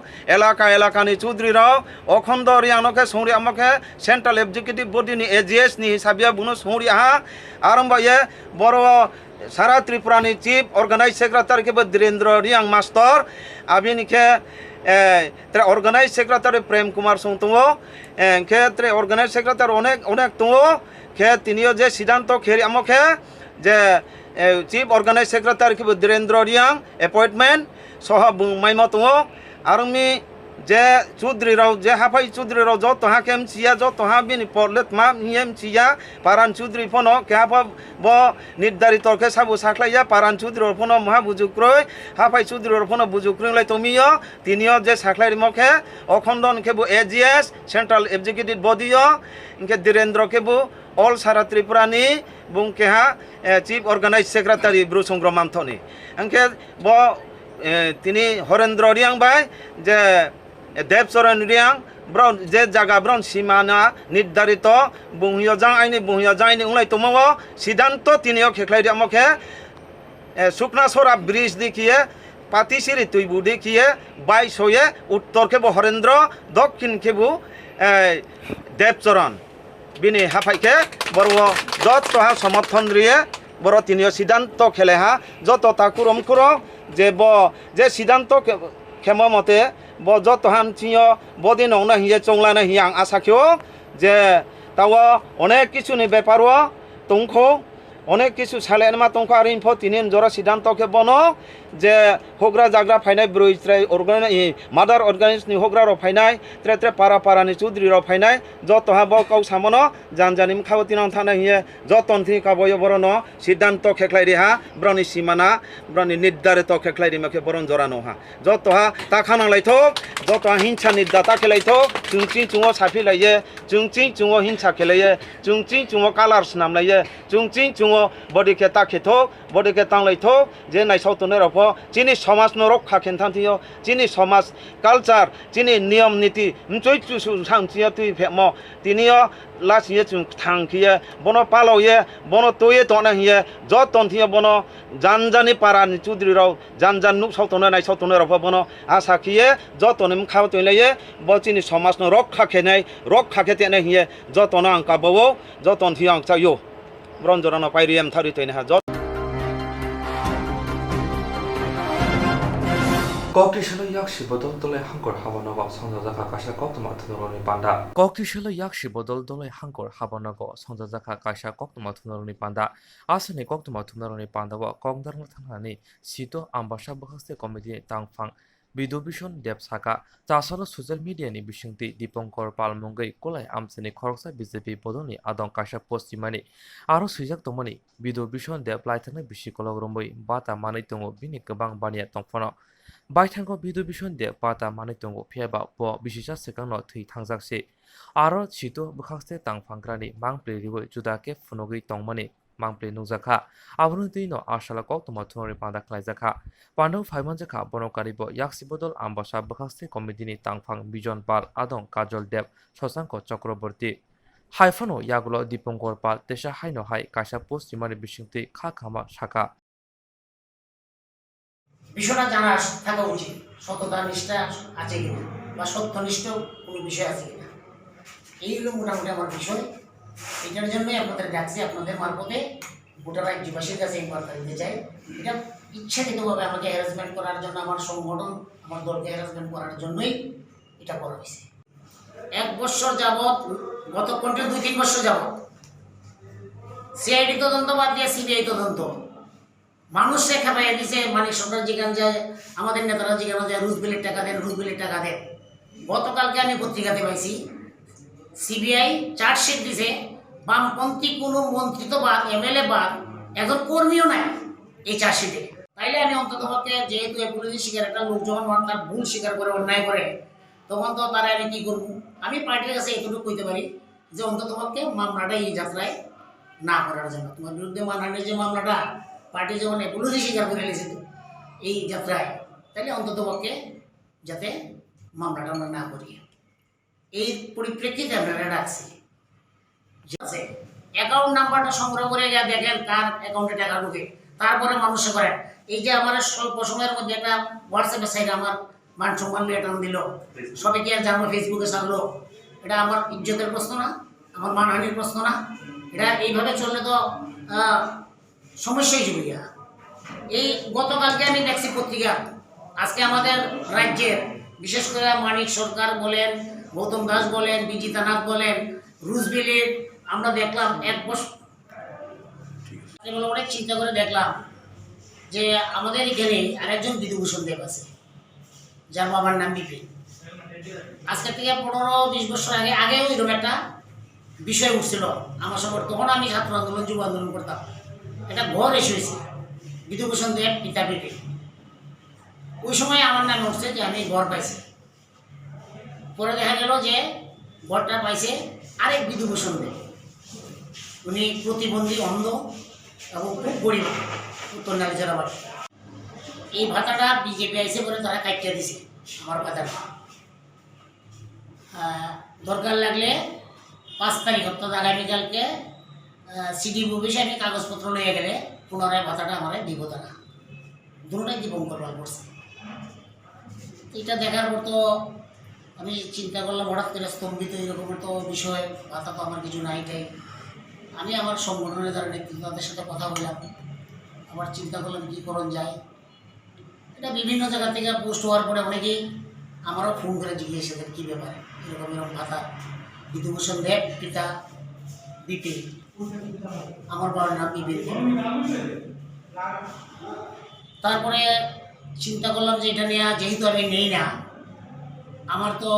[SPEAKER 18] এলাকানি চৌধুরীরাও অখণ্ড রিয়ানকে সৌরি আমাকে সেন্ট্রাল এক্সিকিউটিভ বডিনি এজিএস নি হিসাবিয়া বুনো সৌরি হা আরম্ভ ইয়ে বড় সারা ত্রিপুরানি চিফ অর্গানাইজ সেক্রেটারি কে ধীরেন্দ্র রিয়াং মাস্টার আবিনিকে অর্গানাইজ সেক্রেটারি প্রেম কুমার সং দङ ক্ষেত্রে অর্গানাইজ সেক্রেটারি অনেক দङ খে তিনিও যে সিদ্ধান্ত খেরি আমাকে যে চিফ অর্গানাইজ সেক্রেটারি কে ধীরেন্দ্র রিয়াং এপয়েন্টমেন্ট সহ মাইম দङ আরমি যে চৌধুরীরাও যে হাফাই চৌধুরীরাও যত হা কেম চিয়া যত হা বিনি পড়লে মা নিয়েম চিয়া পারান চৌধুরী ফোন কেহাফা ব নির্ধারিত কে সাবু সাকলাইয়া পারান চৌধুরীর ফোন মহা বুজুক্রয় হাফাই চৌধুরীর ফোন বুজুক্রয় তুমিও তিনিও যে সাকলাই মখে অখণ্ডন কেবু এজিএস সেন্ট্রাল এক্সিকিউটিভ বডিও ইনকে ধীরেন্দ্র কেবু অল সারা ত্রিপুরানি বুং কেহা চিফ অর্গানাইজ সেক্রেটারি ব্রু সংগ্রাম মান্থনি ইনকে ব তিনি হরেন্দ্র রিয়াং বাই যে দেবচরণ রিয়াং ব্রন যে জায়গা ব্রন সীমানা নির্ধারিত বুহিয় জাইনি উলাই তোমাও সিদ্ধান্ত তিনিও খেখলাই আমাকে শুকনাছড়া ব্রিজ দেখিয়ে পাতিসিরি তুইবু দেখিয়ে বাইশ হয়ে উত্তর কেবু হরেন্দ্র দক্ষিণ কেবু দেবচরণ বিনি হাফাইকে বড় যত সমর্থন রিয়ে বড় তিনিও সিদ্ধান্ত খেলে হা যত তা কুরম যে যে সিদ্ধান্ত খেম মতে যত হাম চিয় বদিন হিয়ে চংলানো হিয়ে আং আশা খেও যে তাও অনেক কিছু নি ব্যাপারও তংখো অনেক কিছু সালেনমা তংখো আর ইনফো তিনি জরা সিদ্ধান্ত কে বনো যে হোগ্রা জাগ্রা ফাইনাই ব্রইস্ত্রাই মাদার অর্গানাইজ নি হোগ্রা র ফাইনাই ত্রে পারা পারানি চৌধুরী র ফাইনাই যত হা ব কাউ সামনো জানজানিম খাওতিন থানা হিয়ে যতন থি কাবয় বরন সিদ্ধান্ত খেখলাই রেহা ব্রনি সীমানা ব্রনি নির্ধারিত খেখলাই রিমাকে বরন জরানো হা যত হা তা খানা লাইথক যত হিংসা নির্দাতা খেলাইথো চুংচি চুঙো সাফি লাইয়ে চুংচি চুঙো হিংসা খেলাইয়ে চুংচি চুঙো কালার নাম লাইয়ে চুংচি চুঙো বডিকে তা খেথক বডিকে তাং লাইথক যে নাইসাवतने রফ চিনি সমাজ ন রক্ষা খেনথান্তিও চিনি সমাজ কালচার চিনি নিয়ম নীতি চৈ চুসু সাংচিয়া তুই ফেম তিনিও লাসিয়ে চুং থাংখিয়ে বন পালয়ে বন তয়ে তনে হিয়ে যতন থিয়ে বন জানজানি পারানি চৌধুরী রাव জানজান নুক सावतने नायसावतने রফ বন আশা খিয়ে যতনে খাও তৈলাইয়ে ব চিনি সমাজ ন রক্ষা খেনাই রক্ষা খেতেনে হিয়ে যতন আংকা বও যতন থি আং চাইও ব্রঞ্জরানো পাইরিয়াম থারি তৈনে হা
[SPEAKER 1] Koktishala yakshi bodol dole hankor habanogo songjaka kaisa Koktwma thunaroni panda. Koktishala yakshi bodol dole hankor habanogo songjaka kaisa Koktwma thunaroni panda. Asani Koktwma thunaroni pandago Kokdarma thanani sito ambasha bhaste committee tangphang বিদুবিশন দেবসাকা তাছাড়া social মিডিয়ানি বিশংতি Dipankar পালমঙ্গৈ কলাই আমসেনি খরকসা BJP বদলনি আদং কাশা পশ্চিমানি আরো সুইজাক তমনি বিদুবিশন দেব লাইথাংনি বিশিকলক রম্বই বাতা মাनै দङ बिनि गोबां बानिया दंफानो बायथांखौ बिदुबिशन देब बाता मानै दङ faba ब बिसिसा सेकांनो थै थांजाकसे आरो सितो बखांसे तांफांग्रानि मांप्लेरिबो जुदाके फुनगै तंमनि मांप्ले नुजाखा आबुनि दैनो आशाला Koktwma थुनरि पादा खलायजाखा पान्डव फाइमानजाखा बनकारिबो याक्सि बदल आम्बासा बखांसे कमिटिनि तांफां बिजन पाल आदं काजल देब शशांक चक्रवर्ती हाइफानो यागुलो दीपंकर पाल तेसा हाइनो हाइ काशा पश्चिमानि बिसिंति खाखामा शाखा
[SPEAKER 19] বিষয়টা জানা থাকা উচিত সততা নিষ্ঠা আছে কিনা বা সত্যনিষ্ঠ কোনো বিষয় আছে কিনা এই হলো মোটামুটি আমার বিষয় এটার জন্যই আপনাদের ডাকছি আপনাদের মারফতে গোটা রাজ্যবাসীর কাছে এই বার্তা দিতে চাই এটা ইচ্ছাকৃতভাবে আমাকে হ্যারাসমেন্ট করার জন্য আমার সংগঠন আমার দলকে হ্যারাসমেন্ট করার জন্যই এটা করা হয়েছে 1 বছর যাবৎ গত কন্টিনিউ 2-3 বছর যাবৎ সিআইডি তদন্ত বাদ দিয়ে সিবিআই তদন্ত মানুষে খেপাইয়া দিছে, মানিক সরকার যেখানে যায়, আমাদের নেতারা যেখানে যায় রুজবেলের টাকা দেন, রুজবেলের টাকা দেন। গতকালকে আমি পত্রিকাতে পাইছি সিবিআই চার্জশিট দিছে, বামপন্থী কোনো মন্ত্রী তো বাদ, এমএলএ বাদ, এখন কর্মীও নাই এই চার্জশিটে। তাইলে আমি অন্তত পক্ষে, যেহেতু পুলিশ শিকার একটা লোক যখন তার ভুল স্বীকার করে, অন্যায় করে, তখন তো তারা আমি কি করবো? আমি পার্টির কাছে এতটুকু কইতে পারি যে অন্তত পক্ষে মামলাটা এই যাত্রায় না করার জন্য। তোমার বিরুদ্ধে মানহানির যে মামলাটা পার্টি যখন পুলিশ স্বীকার করে নিয়েছে এই যাত্রায়, তাহলে অন্তত পক্ষে যাতে মামলাটা আমরা না করি, এই পরিপ্রেক্ষিতে আমরা ডাকছি। অ্যাকাউন্ট নাম্বারটা সংগ্রহ করে যা দেখেন কার অ্যাকাউন্টে টাকা ঢুকে, তারপরে মানুষে করেন। এই যে আমার স্বল্প সময়ের মধ্যে একটা হোয়াটসঅ্যাপের সাইডে আমার মান সম্মান লেটার দিল, সবাইকে আর জানবো, ফেসবুকে ছাড়লো, এটা আমার ইজ্জতের প্রশ্ন না, আমার মানহানির প্রশ্ন না? এটা এইভাবে চললে তো সমস্যাই জড়িয়ে। এই গতকালকে আমি দেখছি পত্রিকা, আজকে আমাদের রাজ্যের বিশেষ করে মানিক সরকার বলেন, গৌতম দাস বলেন, বিজিতানাথ বলেন, রুজবেলের আমরা দেখলাম এক বছর অনেক চিন্তা করে দেখলাম যে আমাদের এখানে আরেকজন বিধুভূষণ দেব আছে, যার বাবার নাম বিপিন। আজকে থেকে 15-20 বছর আগেও এরকম একটা বিষয় উঠছিল আমার সঙ্গে, তখন আমি ছাত্র আন্দোলন, যুব আন্দোলন করতাম। একটা ঘর এসে হয়েছে বিধুভূষণ দেব পিতা বিপিন। ওই সময় আমার নামে উঠছে যে আমি ঘর পাইছি। পরে দেখা গেল যে ঘরটা পাইছে আরেক বিধুভূষণ দেব, উনি প্রতিবন্ধী, অন্ধ এবং খুব গরিব, উত্তর নালিজেরা বাড়ি। এই ভাতাটা বিজেপি আইসে করে তারা কাটিয়ে দিছে আমার ভাতাটা। দরকার লাগলে 5 তারিখ অর্থাৎ আগামীকালকে সিডি অফিসে আমি কাগজপত্র লইয়া গেলে পুনরায় ভাতাটা আমার দিব তারা। দুটোটাই জীবন করবার করছে। এটা দেখার পর তো আমি চিন্তা করলাম, হঠাৎ করে স্তম্ভিত এরকমের তো বিষয়, ভাতা তো আমার কিছু নাই। তাই আমি আমার সংগঠনের যারা নেতৃত্ব তাদের সাথে কথা বললাম, আবার চিন্তা করলাম কী করণ যায়। এটা বিভিন্ন জায়গা থেকে পোস্ট হওয়ার পরে অনেকেই আমারও ফোন করে জিজ্ঞেস করেন কী ব্যাপার, এরকম এরকম ভাতা। বিধুভূষণ দেব পিতা বিপিন, আমার বাবার নাম বিপিন। তারপরে চিন্তা করলাম যে এটা নিয়ে যেহেতু আমি নেই না, আমার তো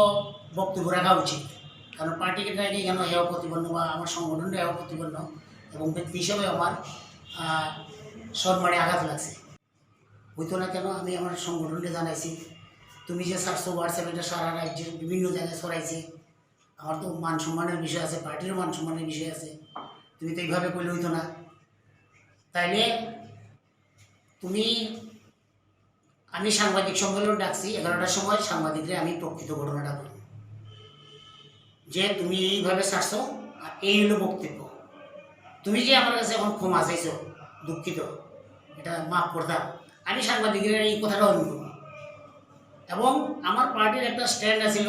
[SPEAKER 19] বক্তব্য রাখা উচিত, কারণ পার্টিকে কেন হেয় প্রতিপন্ন বা আমার সংগঠনটা হেয় প্রতিপন্ন, এবং ব্যক্তি হিসেবে আমার সম্মানে আঘাত লাগছে। হইতো না কেন, আমি আমার সংগঠনকে জানাইছি, তুমি যে ছাড়ছো হোয়াটসঅ্যাপ, এটা সারা রাজ্যের বিভিন্ন জায়গায় ছড়াইছে, আমার তো মান সম্মানের বিষয় আছে, পার্টিরও মান সম্মানের বিষয় আছে, তুমি তো এইভাবে করলে হইতো না। তাইলে তুমি, আমি সাংবাদিক সম্মেলন ডাকছি 11টার সময়, সাংবাদিকরা আমি প্রকৃত ঘটনাটা বলব যে তুমি এইভাবে ছাড়ছো, আর এই হলো বক্তব্য। তুমি যে আমার কাছে এখন ক্ষমা চাইছো, দুঃখিত, এটা মাফ করতাম। আমি সাংবাদিকরা এই কথাটা অনুভব করি, এবং আমার পার্টির একটা স্ট্যান্ড আছিল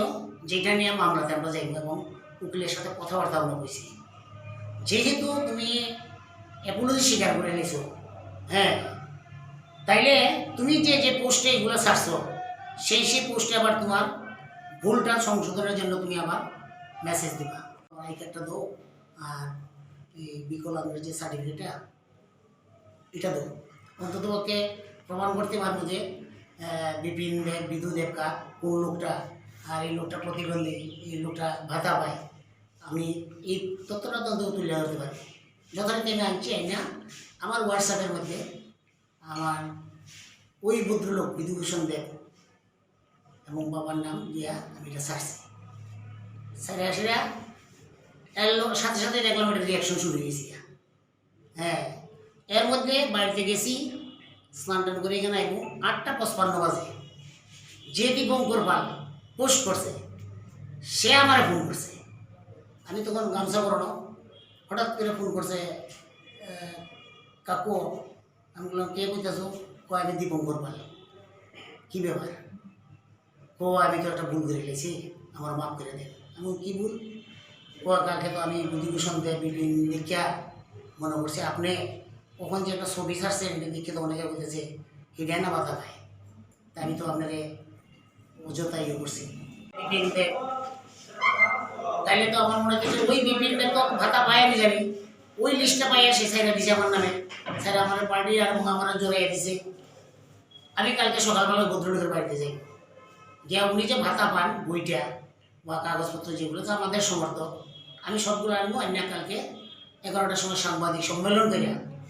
[SPEAKER 19] যেটা নিয়ে মামলাতে আমরা যাইব, এবং উকিলের সাথে কথাবার্তা আমরা বলছি। যেহেতু তুমি অ্যাপোলজি স্বীকার করে নিয়েছো, হ্যাঁ, তাইলে তুমি যে যে পোস্টে এগুলো ছাড়ছো, সেই পোস্টে আবার তোমার ভুলটা সংশোধনের জন্য তুমি আবার মেসেজ দিবা, এই কার্ডটা দাও, আর এই বিকলাঙ্গের যে সার্টিফিকেটটা এটা দাও। অন্তত পক্ষে প্রমাণ করতে পারবো যে বিপিন দেব, বিধু দেবকা কোন লোকটা, আর এই লোকটা প্রতিবন্ধী, এই লোকটা ভাতা পায়। আমি এই তথ্যটা তো তুলে ধরতে পারি। যথারীতি আমি আনছি, না আমার হোয়াটসঅ্যাপের মধ্যে আমার ওই ভদ্রলোক বিধুভূষণ দেব এবং বাবার নাম দিয়া আমি এটা ছাড়ছি। সারা সেরা এর সাথে সাথে দেখলাম এটা রিয়াকশন শুরু হয়ে গেছি। হ্যাঁ, এর মধ্যে বাড়িতে গেছি, স্নান টান করে এখানে আইব 8:55 বাজে। যে দীপঙ্কর পাল পোস্ট করছে সে আমার ফোন করছে, আমি তখন গামছা পরানো, হঠাৎ করে ফোন করছে, কাকু। আমি বললাম কে কইতেছো? কয় আমি দীপঙ্কর পাল। কী ব্যাপার? আমি তো একটা ভুল করে গেছি, আমার মাফ করে দেন। আমি কী ভুল? কালকে তো আমি বিধুভূষণ দেব বিপিন দীক্ষা মনে করছি, আপনি কখন যে একটা ছবি ছাড়ছেন দেখে তো অনেকে বলতেছে হিডায় না বাধা পায়, তা আমি তো আপনাকে অযথা ইয়ে করছি। বিপিন দেব, তাইলে তো আমার মনে হচ্ছে ওই বিপিন দেব তো ভাতা পায়, আমি জানি, ওই লিস্টটা পাইয়া সে স্যারা দিছে আমার নামে, স্যার আমার পার্টি আর আমার জোরাইয়া দিছে। আমি কালকে সকালবেলা ভদ্রলোকের বাড়িতে যাই, গিয়া উনি যে ভাতা পান বইটা বা কাগজপত্র যেগুলো তো আমাদের সমর্থক, আমি সবগুলো আনবো। আনিয়া কালকে 11টার সময় সাংবাদিক সম্মেলন করে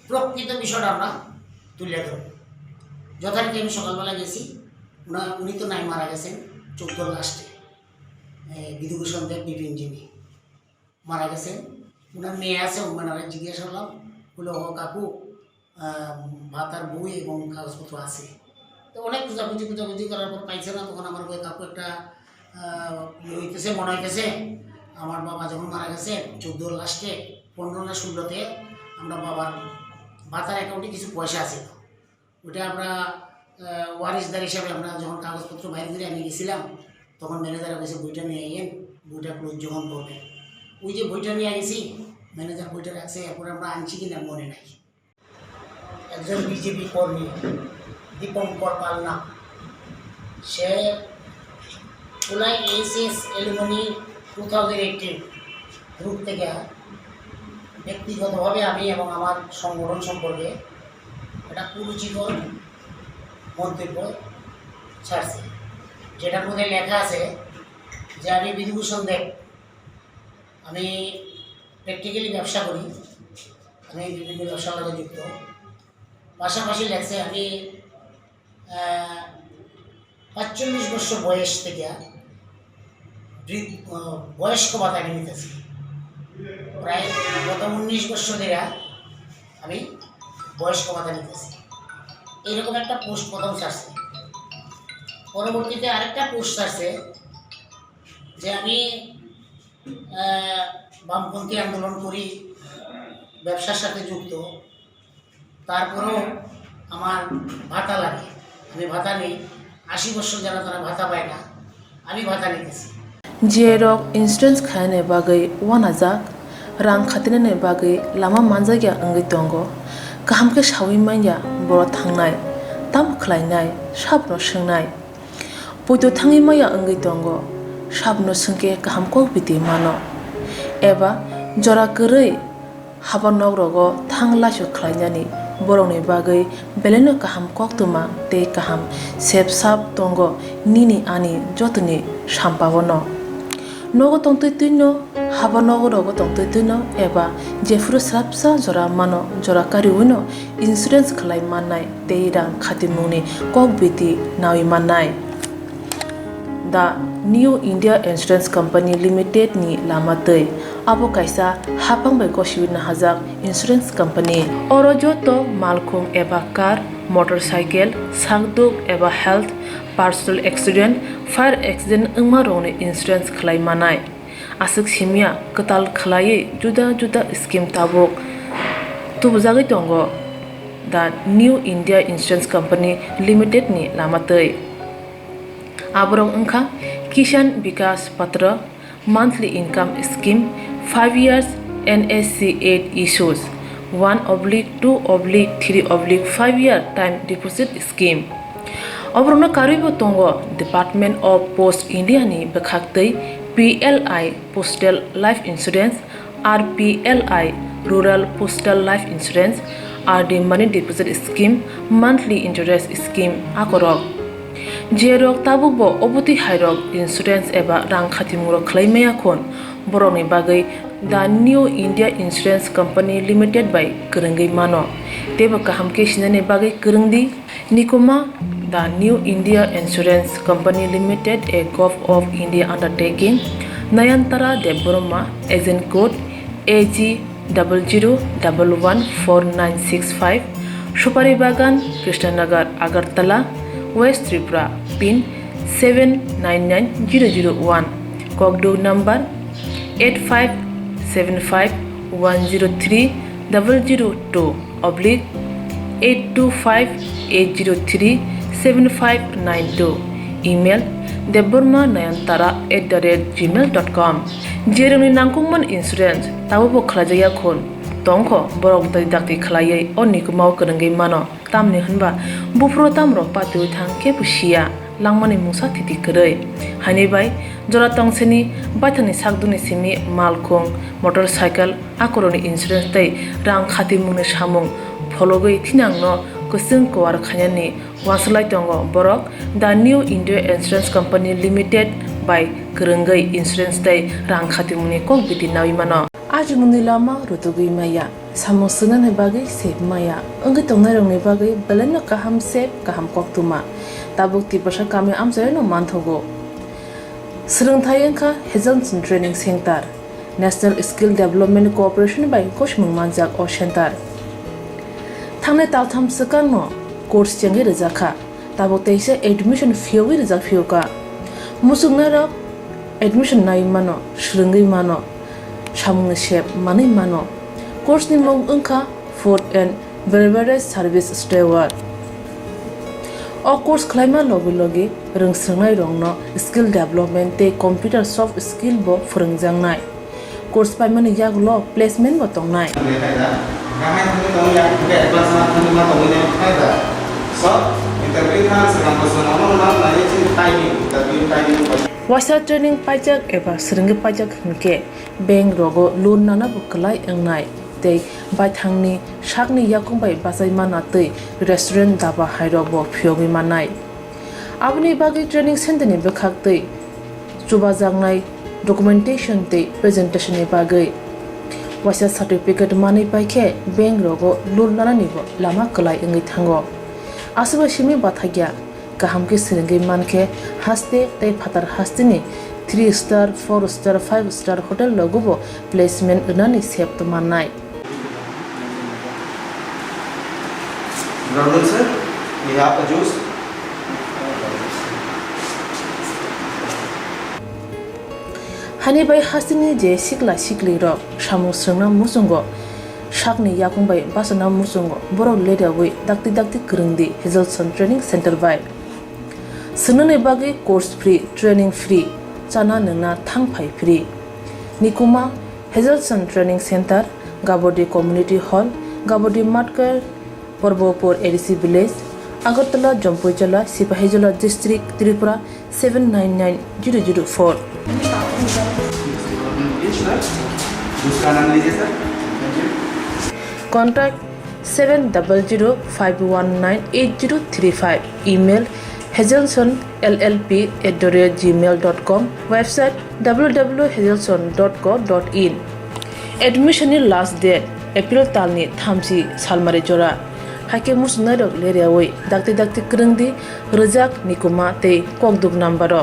[SPEAKER 19] প্রকৃত বিষয়টা আমরা তুলে ধরব। যথারীতি আমি সকালবেলা গেছি, উনি তো নাই, মারা গেছেন 14 লাস্টে, বিধুভূষণ দেব বিপিন যিনি মারা গেছেন। ওনার মেয়ে আছে, ওনারা জিজ্ঞাসা করলাম, বলে ও কাকু ভাতার বই এবং কাগজপত্র আছে। তো অনেক খোঁজাখুঁজি করার পর পাইছে না। তখন আমার বই কাকু একটা হইতেছে, মনে হইতেছে আমার বাবা যখন মারা গেছে 14 লাস্টে 15 না 16তে আমরা বাবার ভাতার অ্যাকাউন্টে কিছু পয়সা আছে, ওটা আমরা ওয়ারিশদার হিসাবে আমরা যখন কাগজপত্র বাইরে করে আমি গেছিলাম, তখন ম্যানেজারের কাছে বইটা নিয়ে আইয়েন, বইটা ক্লোজ যখন করবেন। ওই যে বইটা নিয়ে গেছি, ম্যানেজার বইটা রাখছে, এরপরে আমরা আনছি কিনা মনে নাই। একজন বিজেপি কর্মী দীপঙ্কর পালনা, সে জুলাই এইচএস এলুমনি 2018 গ্রুপ থেকে ব্যক্তিগতভাবে আমি এবং আমার সংগঠন সম্পর্কে একটা কুরুচিকর মন্তব্য ছাড়ছে, যেটার মধ্যে লেখা আছে যে আমি বিধুভূষণ দেব, আমি প্র্যাকটিক্যালি ব্যবসা করি, আমি বিভিন্ন ব্যবসার সাথে যুক্ত। পাশাপাশি লেখছে আমি 45 বছর বয়স থেকে বয়স্ক ভাতা আমি নিতেছি, প্রায় গত 19 বছর ধরে আমি বয়স্ক ভাতা নিতেছি। এইরকম একটা পোস্ট প্রথম ছাড়ছে। পরবর্তীতে আরেকটা পোস্ট ছাড়ছে যে আমি বামপন্থী আন্দোলন করি, ব্যবসার সাথে যুক্ত, তারপরেও আমার ভাতা লাগে, আমি ভাতা নেই। 80 বছর যারা তারা ভাতা পায় না, আমি ভাতা নিতেছি।
[SPEAKER 11] Jerok insurance khane bagai wanajak rang khatinane bagai lama manjagya angai tongo kahamke shawi manya boro thangnai tam khlainai sabno swngnai poito thangi maya angai tongo sabno sungke kahamko biti mano eba jora korei habanok rogo thanglasho khlainani borokni bagai beleno kaham koktwma tei kaham sepsap tongo nini ani jotoni sampabono nogo tongtui tuino haba nogo rogo tongtui tuino eba jefuru srapsa jora mano jora kariwino insurance khlai manai tei rang khatimuni kokbiti nawi manai. The New India Insurance Company Limited ni lamatei abo kaisa hapang bai kosibina hajak insurance company oro joto malkhung eba car motorcycle sakduk eba health personal accident fire accident ungma rongni insurance khlai manai asuk simia katal khlai juda juda scheme tabok tubujagoi tongo the New India Insurance Company Limited ni lamatei aborok ungkha Kisan Vikas Patra monthly income scheme 5 years NSC 8 issues 1/2/3/5 year time deposit scheme obrona karibo tongo Department of Post India ni bekhaktei PLI Postal Life Insurance RPLI Rural Postal Life Insurance RD Money Deposit Scheme monthly interest scheme akorok jerok tabukbo oboti hairok insurance eba rang khatimuro khlaimaya khon borokni bagai the New India Insurance Company Limited by Kurungai mano tebo kahamke sinane bagai kurungdi nikoma the New India Insurance Company Limited a Gulf of India undertaking Nayantara Deborma agent code AG 00114965 Supari Bagan Krishnanagar Agartala West Tripura pin 799001 Kokdu number 85751002/8258037592 email debormanayantara@gmail.com jeroni nangkungman insurance tabo khlajaya khon tongkho borok dai dakti khlaiye onni kumau kurungai mano tamni hunba bufro tamro patu thang ke pusia langmani mungsa titi kerei hani bai jora tongseni baithani sakduni simi malkhung motorcycle akoroni insurance tei rang khati mungni samung phologoi thinangno kusung kwar khanyani waslai tongo borok the new India Insurance Company Limited by Kerenggai Insurance tei rang khati mungni kok biti nawi mano ajmuni lama rutugui maya samung sunani bagai sep maya anggi tongnai rongni bagai beleno kaham sep kaham koktuma tabuk ti pasha kami amjai no manthogo Swrangchati engkha Hazelson Training Center National Skill Development Corporation by Koshmung Manjak o Center Thangnai taltham sakano course chengi rizakha tabuk teise admission fee rizak fioka musungna rok admission nai mano shrungai mano samung shep manai mano course ni mong engkha food and beverage service steward o course khlaima logi rungsrangnai rongno skill development te computer soft skill bo phurungjangnai course paimani yaglo placement bo tongnai Wasa training pajak eba Swrangchati pajak hingke bank rogo loan nana buklai engnai tei baithangni sakni yakung bai basai mana tei restaurant daba hairok bo phiogi manai abni bagi training center ni bekhak tei chubajangnai documentation tei presentation ni bagai wasa certificate mani paikhe bank rogo loan nana ni bo lama klai engai thango asuba simi bathagya kahamke Swrangchati manke haste tei phatar hastini 3 star 4 star 5 star hotel logobo placement unani sep to manai
[SPEAKER 10] Good afternoon, sir. We have a juice.
[SPEAKER 11] Hani bai hasini je sikla sikli rok samu srengna musungo sakni yakung bai basana musungo borok leda wi dakti kerengdi Hazelson Training Center bai Sunani bagi course free training free chana nungna thangphai free Nikuma Hazelson Training Center Gabodi Community Hall Gabodi Matkar Porbopur ADC Village Agartala Jompuijala Sipahijala District Tripura 799004 Contact 7005198035 Email hazelsonllp@gmail.com Website www.hazelson.co.in Admission last date April talni thamsi salmare jora hake musnarok leriawai dakti kerengdi rejak nikuma tei kokduk nambaro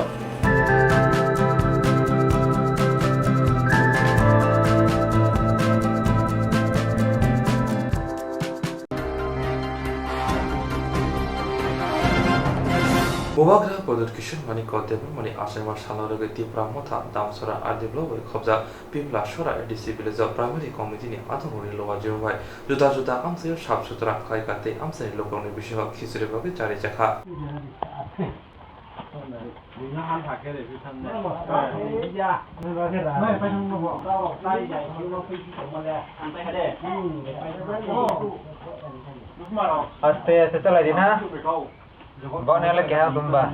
[SPEAKER 1] Bobagra Production Mani Koktwma Mani Asema Saloroge Ti Pramotha Damsora Adiblo Khobja Pimla Shora ADC Village Primary Committee ni Adhori Lowa Jombai Juda Amsayo Sab Sutra Khaikate Amsani Lokoni Bishop Khisure Boge Jari Jakha
[SPEAKER 13] Aste chala din ha Bonela kya tumba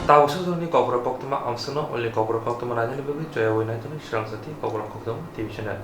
[SPEAKER 1] Tawasudoni Kokborok Koktwma Amsuno Only Kokborok Koktwma Rajani Boge Joya Winajani Swrangchati Kokborok Koktwma TV channel